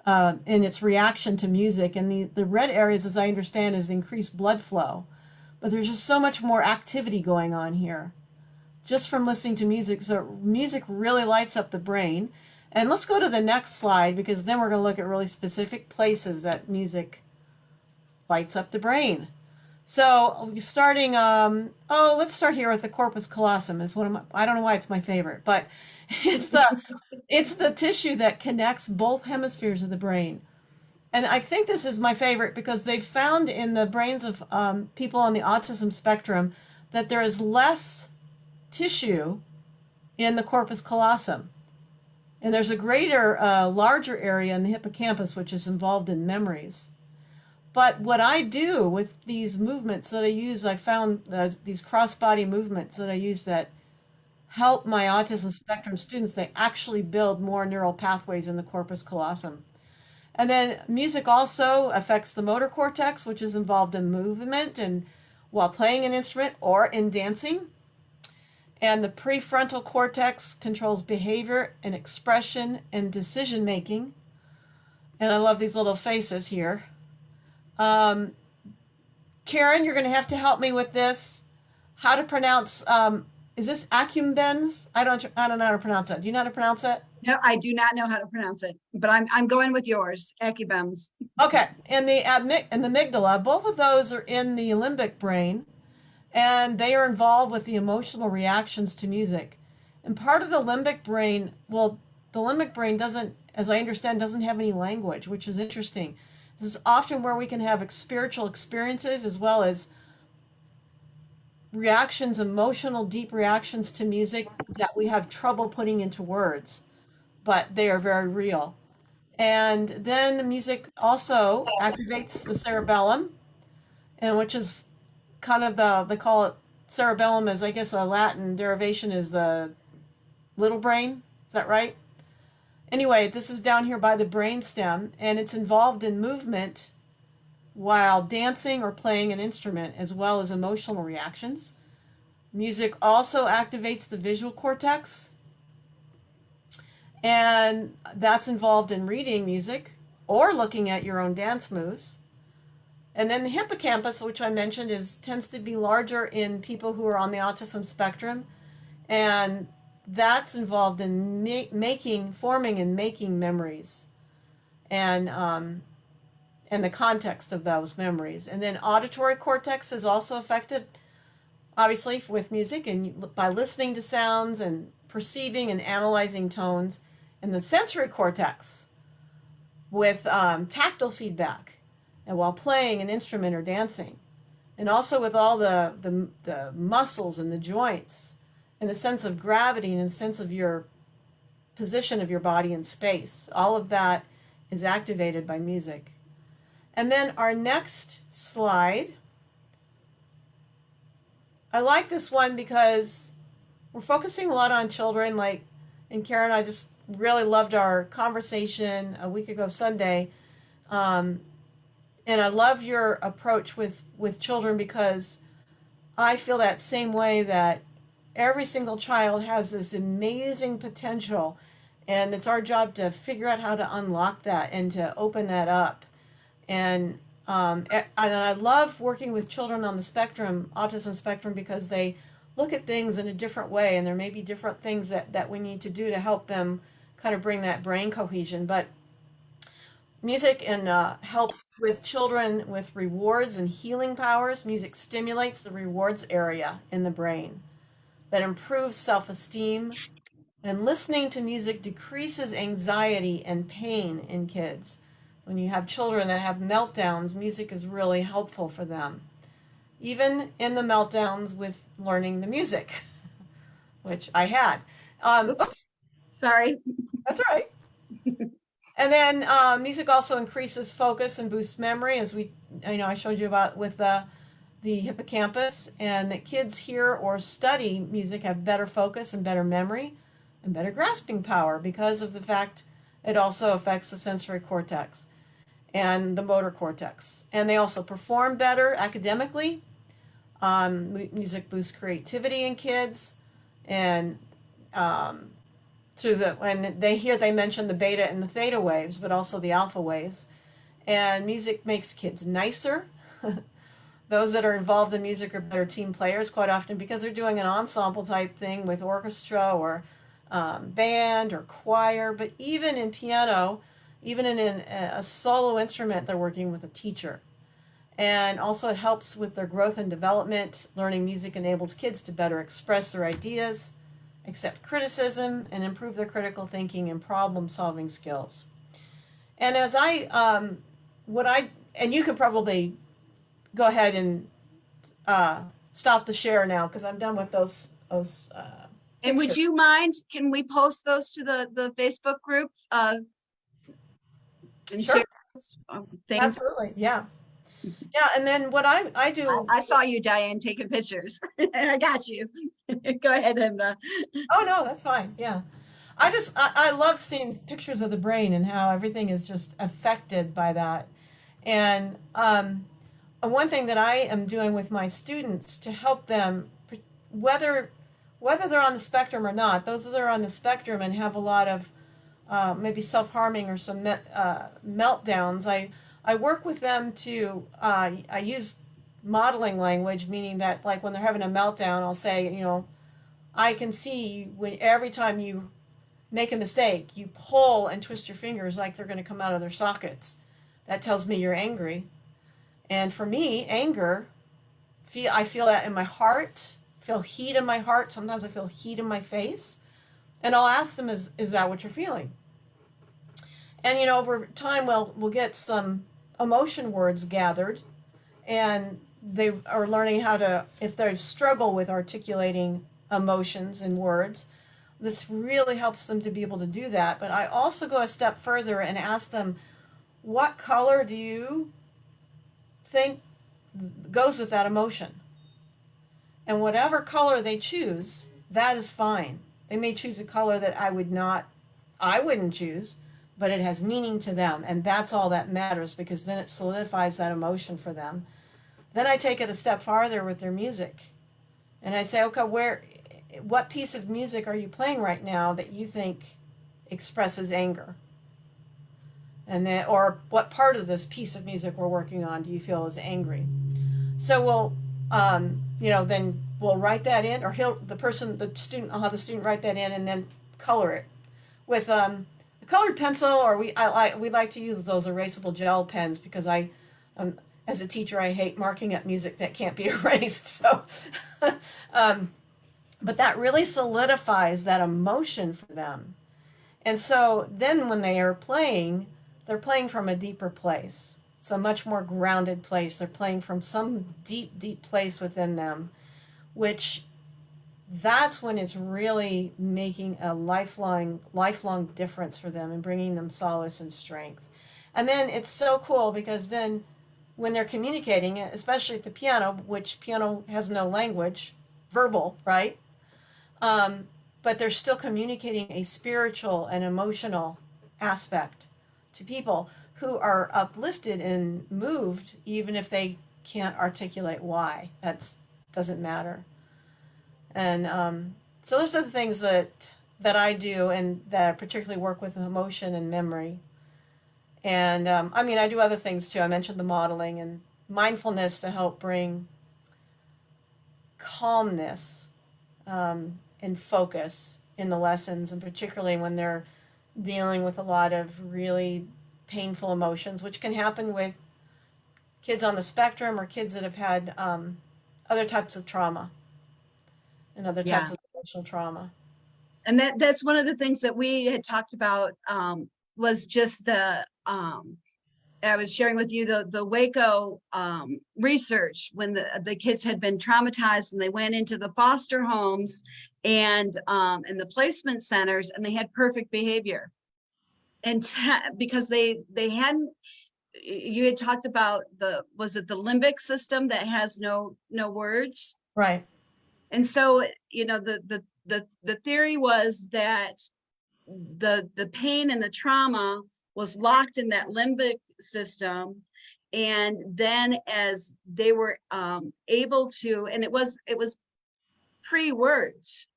in its reaction to music. And the red areas, as I understand, is increased blood flow. But there's just so much more activity going on here just from listening to music. So music really lights up the brain. And let's go to the next slide, because then we're going to look at really specific places that music lights up the brain. So starting, let's start here with the corpus callosum. It's I don't know why it's my favorite, but it's the tissue that connects both hemispheres of the brain. And I think this is my favorite because they found in the brains of people on the autism spectrum that there is less tissue in the corpus callosum. And there's a larger area in the hippocampus, which is involved in memories. But what I do with these movements that I use, I found these cross-body movements that I use that help my autism spectrum students, they actually build more neural pathways in the corpus callosum. And then music also affects the motor cortex, which is involved in movement and while playing an instrument or in dancing. And the prefrontal cortex controls behavior and expression and decision making. And I love these little faces here. Karen, you're going to have to help me with this. How to pronounce, is this accumbens? I don't know how to pronounce that. Do you know how to pronounce that? No, I do not know how to pronounce it, but I'm going with yours, accubems. Okay, and the amygdala, both of those are in the limbic brain, and they are involved with the emotional reactions to music. And part of the limbic brain, well, the limbic brain doesn't, as I understand, doesn't have any language, which is interesting. This is often where we can have spiritual experiences as well as reactions, emotional, deep reactions to music that we have trouble putting into words, but they are very real. And then the music also activates the cerebellum, and which is kind of they call it cerebellum as I guess a Latin derivation is the little brain. Is that right? Anyway, this is down here by the brain stem, and it's involved in movement while dancing or playing an instrument, as well as emotional reactions. Music also activates the visual cortex, and that's involved in reading music or looking at your own dance moves. And then the hippocampus, which I mentioned, tends to be larger in people who are on the autism spectrum, and that's involved in forming and making memories, and the context of those memories. And then auditory cortex is also affected, obviously, with music and by listening to sounds and perceiving and analyzing tones. And the sensory cortex with tactile feedback and while playing an instrument or dancing, and also with all the muscles and the joints and the sense of gravity and the sense of your position of your body in space. All of that is activated by music. And then our next slide, I like this one because we're focusing a lot on children, and Karen, I just really loved our conversation a week ago Sunday. And I love your approach with children because I feel that same way, that every single child has this amazing potential, and it's our job to figure out how to unlock that and to open that up. And I love working with children on the spectrum, autism spectrum, because they look at things in a different way, and there may be different things that we need to do to help them kind of bring that brain cohesion. But music helps with children with rewards and healing powers. Music stimulates the rewards area in the brain that improves self-esteem, and listening to music decreases anxiety and pain in kids. When you have children that have meltdowns, music is really helpful for them, even in the meltdowns with learning the music, which I had. Oops, sorry. That's all right. And then music also increases focus and boosts memory, as I showed you about with the hippocampus, and that kids hear or study music have better focus and better memory and better grasping power because of the fact it also affects the sensory cortex and the motor cortex. And they also perform better academically. Music boosts creativity in kids, and when they mention the beta and the theta waves, but also the alpha waves. And music makes kids nicer. Those that are involved in music are better team players quite often because they're doing an ensemble type thing with orchestra or band or choir. But even in piano, even in a solo instrument, they're working with a teacher. And also it helps with their growth and development. Learning music enables kids to better express their ideas, accept criticism, and improve their critical thinking and problem-solving skills. And and you could probably go ahead and stop the share now because I'm done with those. And would you mind, can we post those to the Facebook group? And Sure. share those things? Absolutely, yeah. Yeah, and then what I do. I saw you, Diane, taking pictures. I got you. Go ahead, Hemdah. Oh no, that's fine. Yeah, I love seeing pictures of the brain and how everything is just affected by that. And one thing that I am doing with my students to help them, whether they're on the spectrum or not, those that are on the spectrum and have a lot of maybe self-harming or some meltdowns, I work with them to, I use modeling language, meaning that like when they're having a meltdown, I'll say, I can see when every time you make a mistake, you pull and twist your fingers like they're going to come out of their sockets. That tells me you're angry. And for me, anger, I feel that in my heart, feel heat in my heart. Sometimes I feel heat in my face. And I'll ask them, is that what you're feeling? And, over time, we'll get some emotion words gathered, and they are learning how to, if they struggle with articulating emotions in words, this really helps them to be able to do that. But I also go a step further and ask them, what color do you think goes with that emotion? And whatever color they choose, that is fine. They may choose a color that I wouldn't choose, but it has meaning to them. And that's all that matters, because then it solidifies that emotion for them. Then I take it a step farther with their music. And I say, okay, what piece of music are you playing right now that you think expresses anger? And then, or what part of this piece of music we're working on do you feel is angry? So then we'll write that in, or I'll have the student write that in and then color it with a colored pencil, or we like to use those erasable gel pens, because as a teacher, I hate marking up music that can't be erased. So, but that really solidifies that emotion for them. And so then when they are playing, they're playing from a deeper place. It's a much more grounded place. They're playing from some deep, deep place within them, which that's when it's really making a lifelong difference for them and bringing them solace and strength. And then it's so cool, because then when they're communicating, especially at the piano, which piano has no language, verbal, right? But they're still communicating a spiritual and emotional aspect to people who are uplifted and moved, even if they can't articulate why. That doesn't matter. And so those are the things that I do, and that I particularly work with emotion and memory. And I do other things too. I mentioned the modeling and mindfulness to help bring calmness and focus in the lessons, and particularly when they're dealing with a lot of really painful emotions, which can happen with kids on the spectrum or kids that have had other types of trauma and other types of emotional trauma. And that's one of the things that we had talked about, was just I was sharing with you the Waco research, when the kids had been traumatized and they went into the foster homes and the placement centers, and they had perfect behavior. And because they hadn't, you had talked about was it the limbic system that has no words? Right. And so, the theory was that the pain and the trauma was locked in that limbic system. And then as they were able to, and it was pre-words,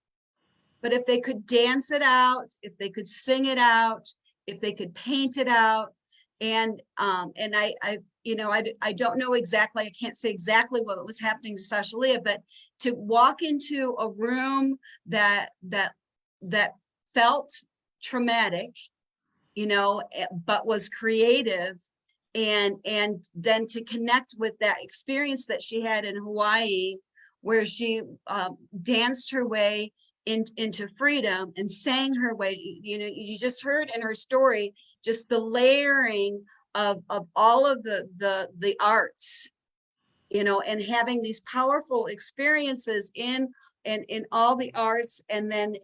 but if they could dance it out, if they could sing it out, if they could paint it out, and I don't know exactly, I can't say exactly what was happening to Sasha Leah, but to walk into a room that felt traumatic, but was creative, and then to connect with that experience that she had in Hawaii, where she danced her way into freedom and sang her way. You just heard in her story just the layering of all of the arts, and having these powerful experiences in all the arts, and then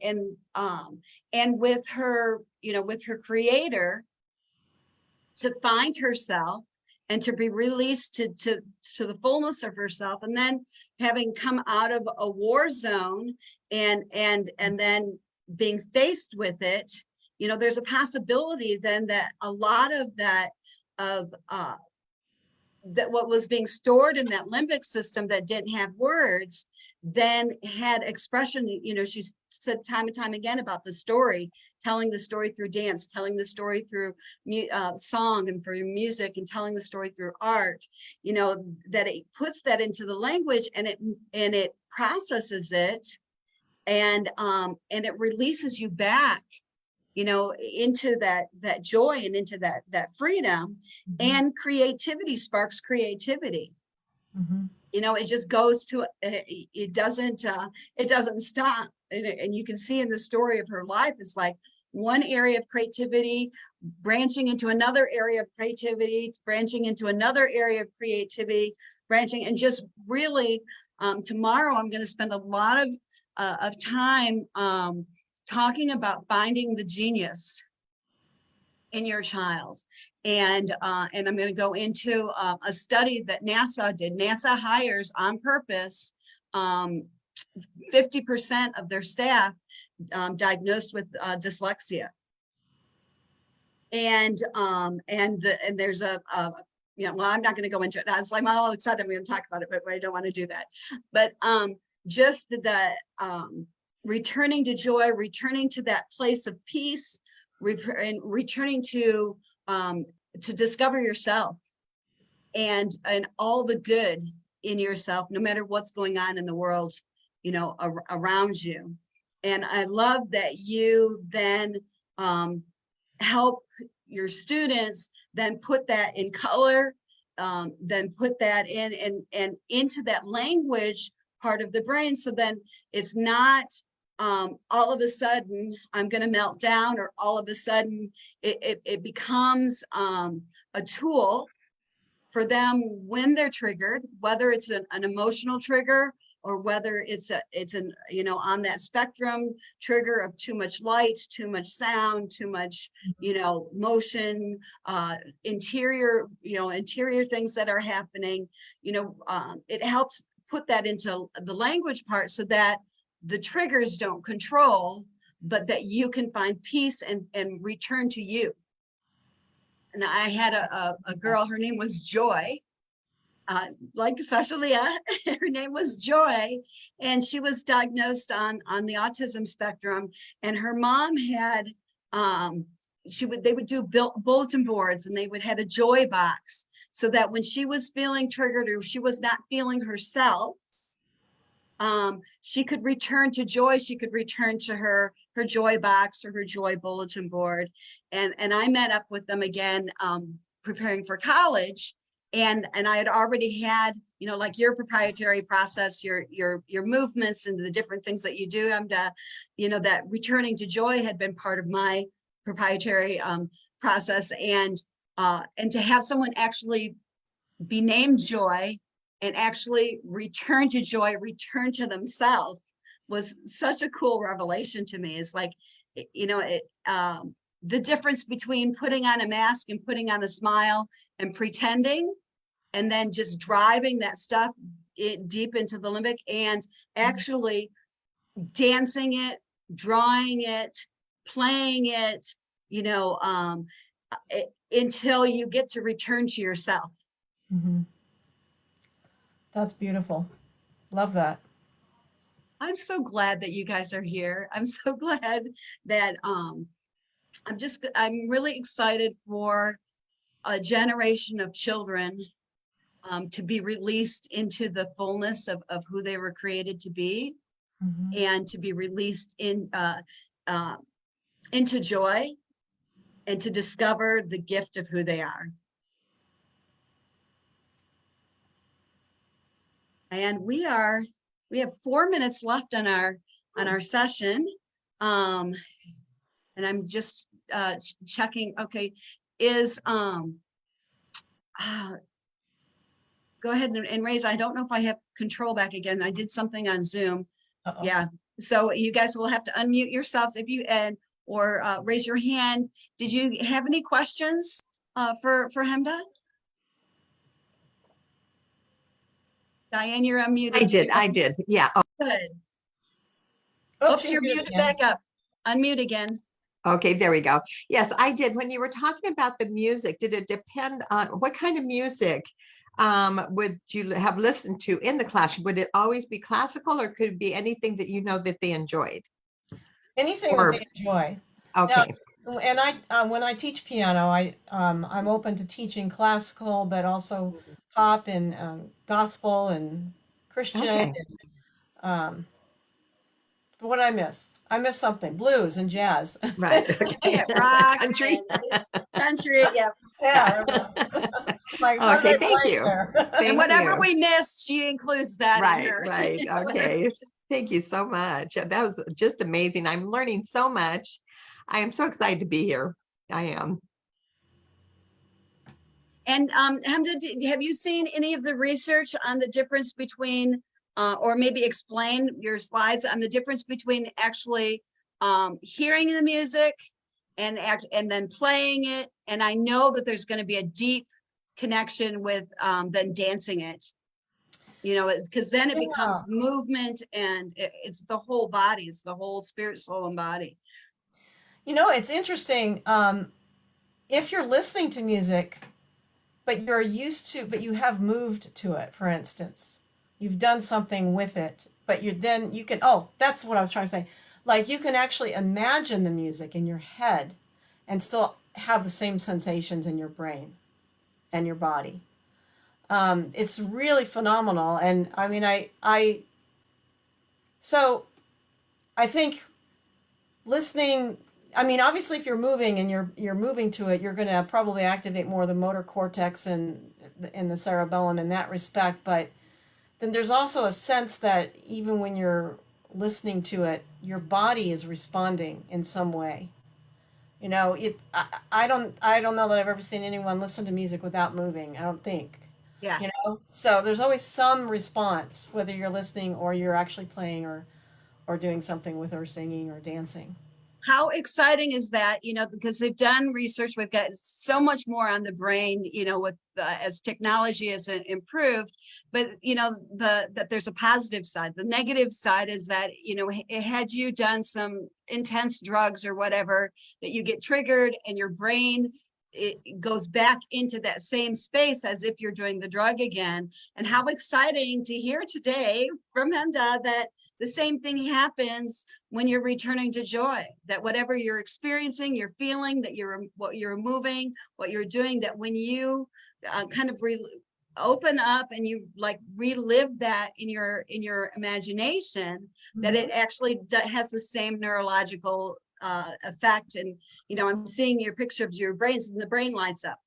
and with her creator, to find herself and to be released to the fullness of herself. And then having come out of a war zone and then being faced with it, there's a possibility then that a lot of that what was being stored in that limbic system that didn't have words then had expression. She said time and time again about the story, telling the story through dance, telling the story through song and through music, and telling the story through art, that it puts that into the language, and it processes it, and it releases you back into that joy and into that freedom. And creativity sparks creativity. Mhm. It just goes to, it doesn't stop. And you can see in the story of her life, it's like one area of creativity branching into another area of creativity, branching into another area of creativity, branching, and just really, tomorrow I'm going to spend a lot of time talking about finding the genius in your child. And I'm going to go into a study that NASA did. NASA hires on purpose 50% of their staff diagnosed with dyslexia. And there's well, I'm not going to go into it. I was like, I'm all excited. I'm going to talk about it, but I don't want to do that. But just the returning to joy, returning to that place of peace, and returning to discover yourself and all the good in yourself, no matter what's going on in the world, around you. And I love that you then help your students then put that in color, then put that in and into that language part of the brain. So then it's not all of a sudden I'm going to melt down, or all of a sudden it becomes a tool for them when they're triggered, whether it's an emotional trigger or whether it's an on that spectrum trigger of too much light, too much sound, too much motion, interior things that are happening. It helps put that into the language part so that the triggers don't control, but that you can find peace and return to you. And I had a girl, her name was Joy, like Sasha Leah, her name was Joy, and she was diagnosed on the autism spectrum. And her mom had, they would do bulletin boards, and they would have a joy box so that when she was feeling triggered or she was not feeling herself, she could return to joy. She could return to her joy box or her joy bulletin board. And I met up with them again, preparing for college. And I had already had, like your proprietary process, your movements and the different things that you do. And, that returning to joy had been part of my proprietary process. And to have someone actually be named Joy and actually return to joy, return to themselves, was such a cool revelation to me. It's like, the difference between putting on a mask and putting on a smile and pretending, and then just driving that stuff deep into the limbic and actually dancing it, drawing it, playing it, until you get to return to yourself. Mm-hmm. That's beautiful. Love that. I'm so glad that you guys are here. I'm so glad that I'm really excited for a generation of children to be released into the fullness of who they were created to be, and to be released into joy and to discover the gift of who they are. And we have 4 minutes left on our session. And I'm just checking. Okay, go ahead and raise. I don't know if I have control back again. I did something on Zoom. Uh-oh. Yeah. So you guys will have to unmute yourselves if you or raise your hand. Did you have any questions for Hemdah? Diane, you're unmuted. I did. Yeah. Good. Oops, You're muted again. back up. Unmute again. Okay, there we go. Yes, I did. When you were talking about the music, did it depend on what kind of music would you have listened to in the classroom? Would it always be classical, or could it be anything that that they enjoyed? Anything that they enjoy. Okay. Now, and when I teach piano, I'm open to teaching classical, but also pop and gospel and Christian. Okay. And, What did I miss? I missed something. Blues and jazz. Right. Okay. Rock Country. and country, yeah. Yeah. Like, what did Okay, I thank blank you. there? And Thank whatever you. we missed, she includes that in Right, her. right. Okay. Thank you so much. That was just amazing. I'm learning so much. I am so excited to be here. I am. And Hemda, have you seen any of the research on the difference between, or maybe explain your slides on the difference between actually hearing the music and then playing it? And I know that there's going to be a deep connection with then dancing it, because then it becomes movement, and it's the whole body, it's the whole spirit, soul, and body. It's interesting. If you're listening to music, but you have moved to it, for instance, you've done something with it, but you can, that's what I was trying to say. Like, you can actually imagine the music in your head and still have the same sensations in your brain and your body. It's really phenomenal. And I mean, so I think listening, I mean, obviously, if you're moving and you're moving to it, you're going to probably activate more of the motor cortex and in the cerebellum in that respect. But then there's also a sense that even when you're listening to it, your body is responding in some way. I don't know that I've ever seen anyone listen to music without moving. I don't think. Yeah. So there's always some response, whether you're listening or you're actually playing or doing something with, or singing or dancing. How exciting is that, because they've done research, we've got so much more on the brain, with as technology has improved, but that there's a positive side. The negative side is that, had you done some intense drugs or whatever, that you get triggered and your brain, it goes back into that same space as if you're doing the drug again. And how exciting to hear today from Hemdah that the same thing happens when you're returning to joy, that whatever you're experiencing, you're feeling, that what you're moving, what you're doing, that when you kind of open up and you like relive that in your imagination, that it actually has the same neurological effect. And I'm seeing your picture of your brains, and the brain lights up.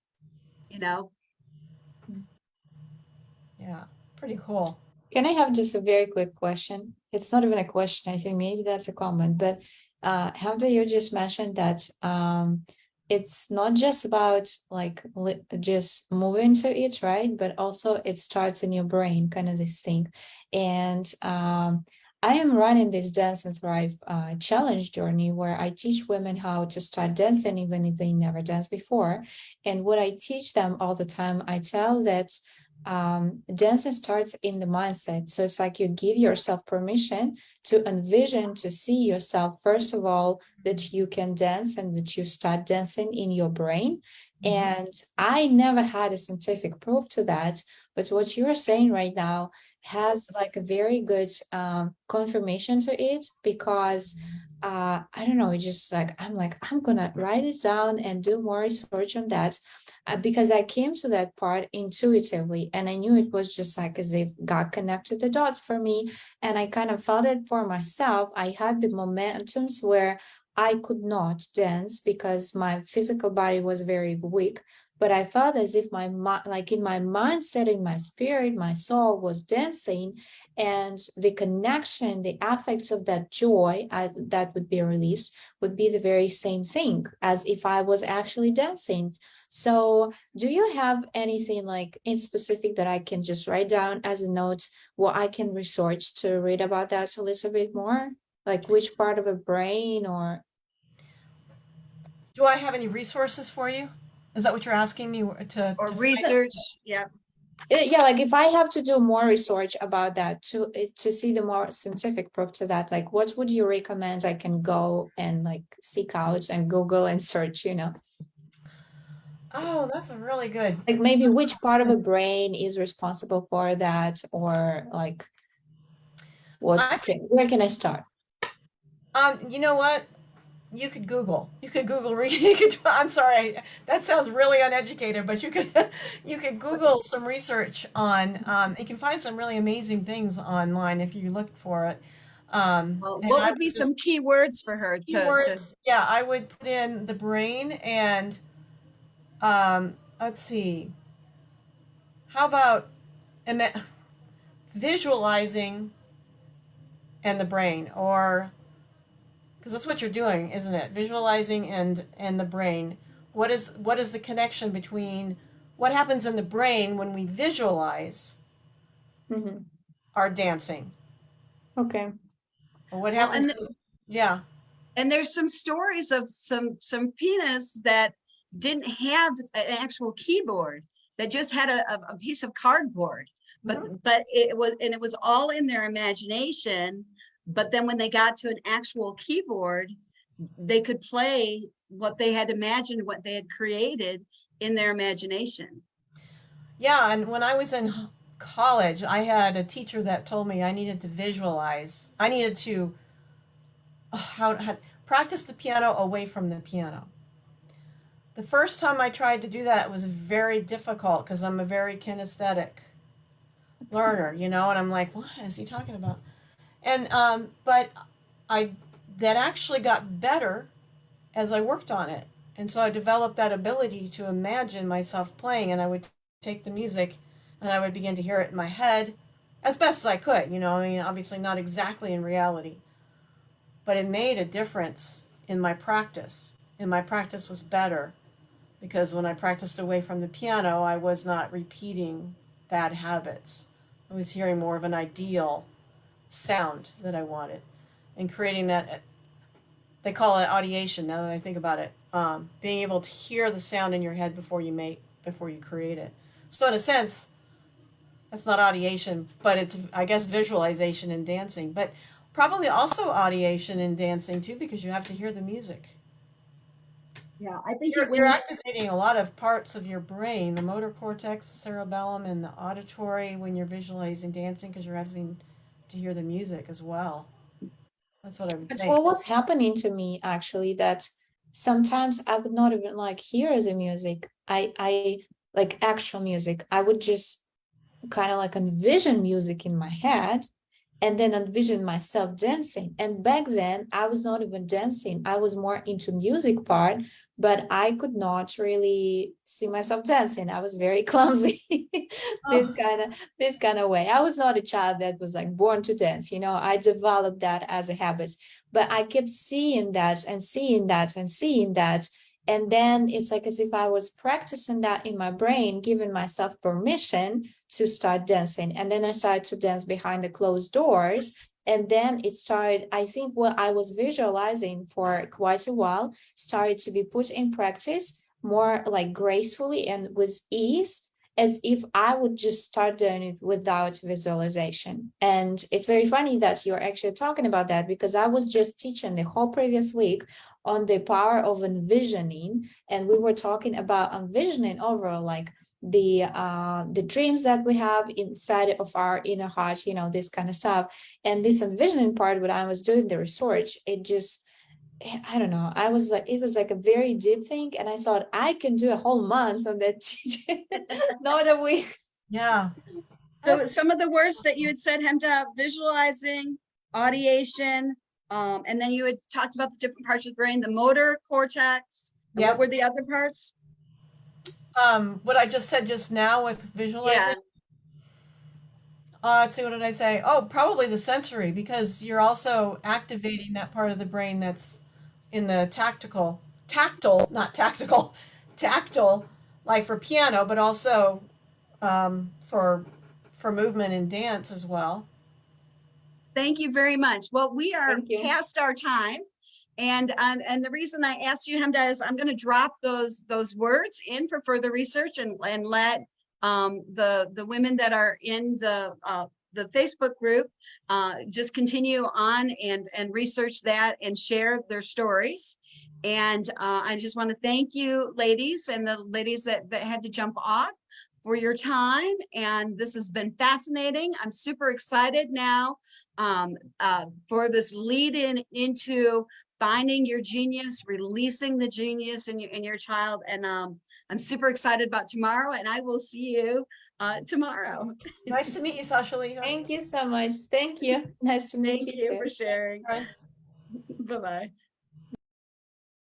Yeah, pretty cool. Can I have just a very quick question? It's not even a question. I think maybe that's a comment, but how do you just mention that it's not just about like just moving to it, right? But also it starts in your brain, kind of this thing. And I am running this Dance and Thrive challenge journey where I teach women how to start dancing even if they never danced before. And what I teach them all the time, I tell that dancing starts in the mindset. So it's like you give yourself permission to envision, to see yourself, first of all, that you can dance and that you start dancing in your brain. And I never had a scientific proof to that, but what you're saying right now has like a very good confirmation to it, because I don't know, it's just like I'm gonna write this down and do more research on that, because I came to that part intuitively, and I knew it was just like as if God connected the dots for me, and I kind of felt it for myself. I had the momentums where I could not dance because my physical body was very weak, but I felt as if like in my mindset, in my spirit, my soul was dancing, and the connection, the affects of that joy that would be released would be the very same thing as if I was actually dancing. So do you have anything like in specific that I can just write down as a note, what I can research to read about that a little bit more? Like which part of a brain or? Do I have any resources for you? Is that what you're asking me or research? Yeah. Yeah, like if I have to do more research about that to see the more scientific proof to that, like what would you recommend I can go and like seek out and Google and search, Oh, that's a really good. Like maybe which part of a brain is responsible for that, or like where can I start? You know what? You could Google. I'm sorry, that sounds really uneducated, but you could you could Google some research on. You can find some really amazing things online if you look for it. Well, And what I would be just some key words for her to keywords, yeah, I would put in the brain and let's see, how about visualizing and the brain, or because that's what you're doing, isn't it? Visualizing and the brain. What is the connection between what happens in the brain when we visualize Mhm. our dancing, Okay. or what well, happens yeah. and there's some stories of some pianists that didn't have an actual keyboard, that just had a piece of cardboard, but it was all in their imagination. But then when they got to an actual keyboard, they could play what they had imagined, what they had created in their imagination. Yeah, and when I was in college, I had a teacher that told me I needed to visualize. I needed to how practice the piano away from the piano. The first time I tried to do that was very difficult because I'm a very kinesthetic learner, and I'm like, what is he talking about? And but I that actually got better as I worked on it. And so I developed that ability to imagine myself playing, and I would take the music and I would begin to hear it in my head as best as I could, I mean, obviously not exactly in reality, but it made a difference in my practice. And my practice was better because when I practiced away from the piano, I was not repeating bad habits. I was hearing more of an ideal sound that I wanted and creating that. They call it audiation now that I think about it. Being able to hear the sound in your head before you create it. So in a sense, that's not audiation, but it's, I guess, visualization in dancing. But probably also audiation in dancing too, because you have to hear the music. Yeah, I think You're activating a lot of parts of your brain, the motor cortex, the cerebellum, and the auditory when you're visualizing dancing, because you're having to hear the music as well. That's what I would That's think. what was happening to me actually, that sometimes I would not even like hear the music. I like actual music. I would just kind of like envision music in my head and then envision myself dancing. And back then I was not even dancing. I was more into music part, but I could not really see myself dancing. I was very clumsy this Oh, kind of way. I was not a child that was like born to dance. I developed that as a habit, but I kept seeing that and seeing that and seeing that. And then it's like as if I was practicing that in my brain, giving myself permission to start dancing. And then I started to dance behind the closed doors. And then it started, I think what I was visualizing for quite a while started to be put in practice more like gracefully and with ease, as if I would just start doing it without visualization. And it's very funny that you're actually talking about that, because I was just teaching the whole previous week on the power of envisioning, and we were talking about envisioning overall, like the dreams that we have inside of our inner heart, this kind of stuff. And this envisioning part, when I was doing the research, it just, I don't know, I was like, it was like a very deep thing, and I thought I can do a whole month on that teaching, not a week. yeah. So some of the words that you had said, Hemda: visualizing, audiation, and then you had talked about the different parts of the brain, the motor cortex, and what Yep. were the other parts? What I just said just now with visualizing. Yeah, Let's see, what did I say? Oh, probably the sensory, because you're also activating that part of the brain that's in the not tactical, tactile, like for piano, but also for movement and dance as well. thank you very much. Well, we are Thank you. past our time. And the reason I asked you, Hemda, is I'm going to drop those words in for further research, and let the women that are in the Facebook group just continue on and research that and share their stories. And I just want to thank you, ladies, and the ladies that had to jump off, for your time. And this has been fascinating. I'm super excited now for this lead into finding your genius, releasing the genius in your child. And I'm super excited about tomorrow, and I will see you tomorrow. Nice to meet you, Sasha Lisa. Thank you so much. Thank you. Nice to meet Thank you you too. for sharing. Bye. Bye-bye.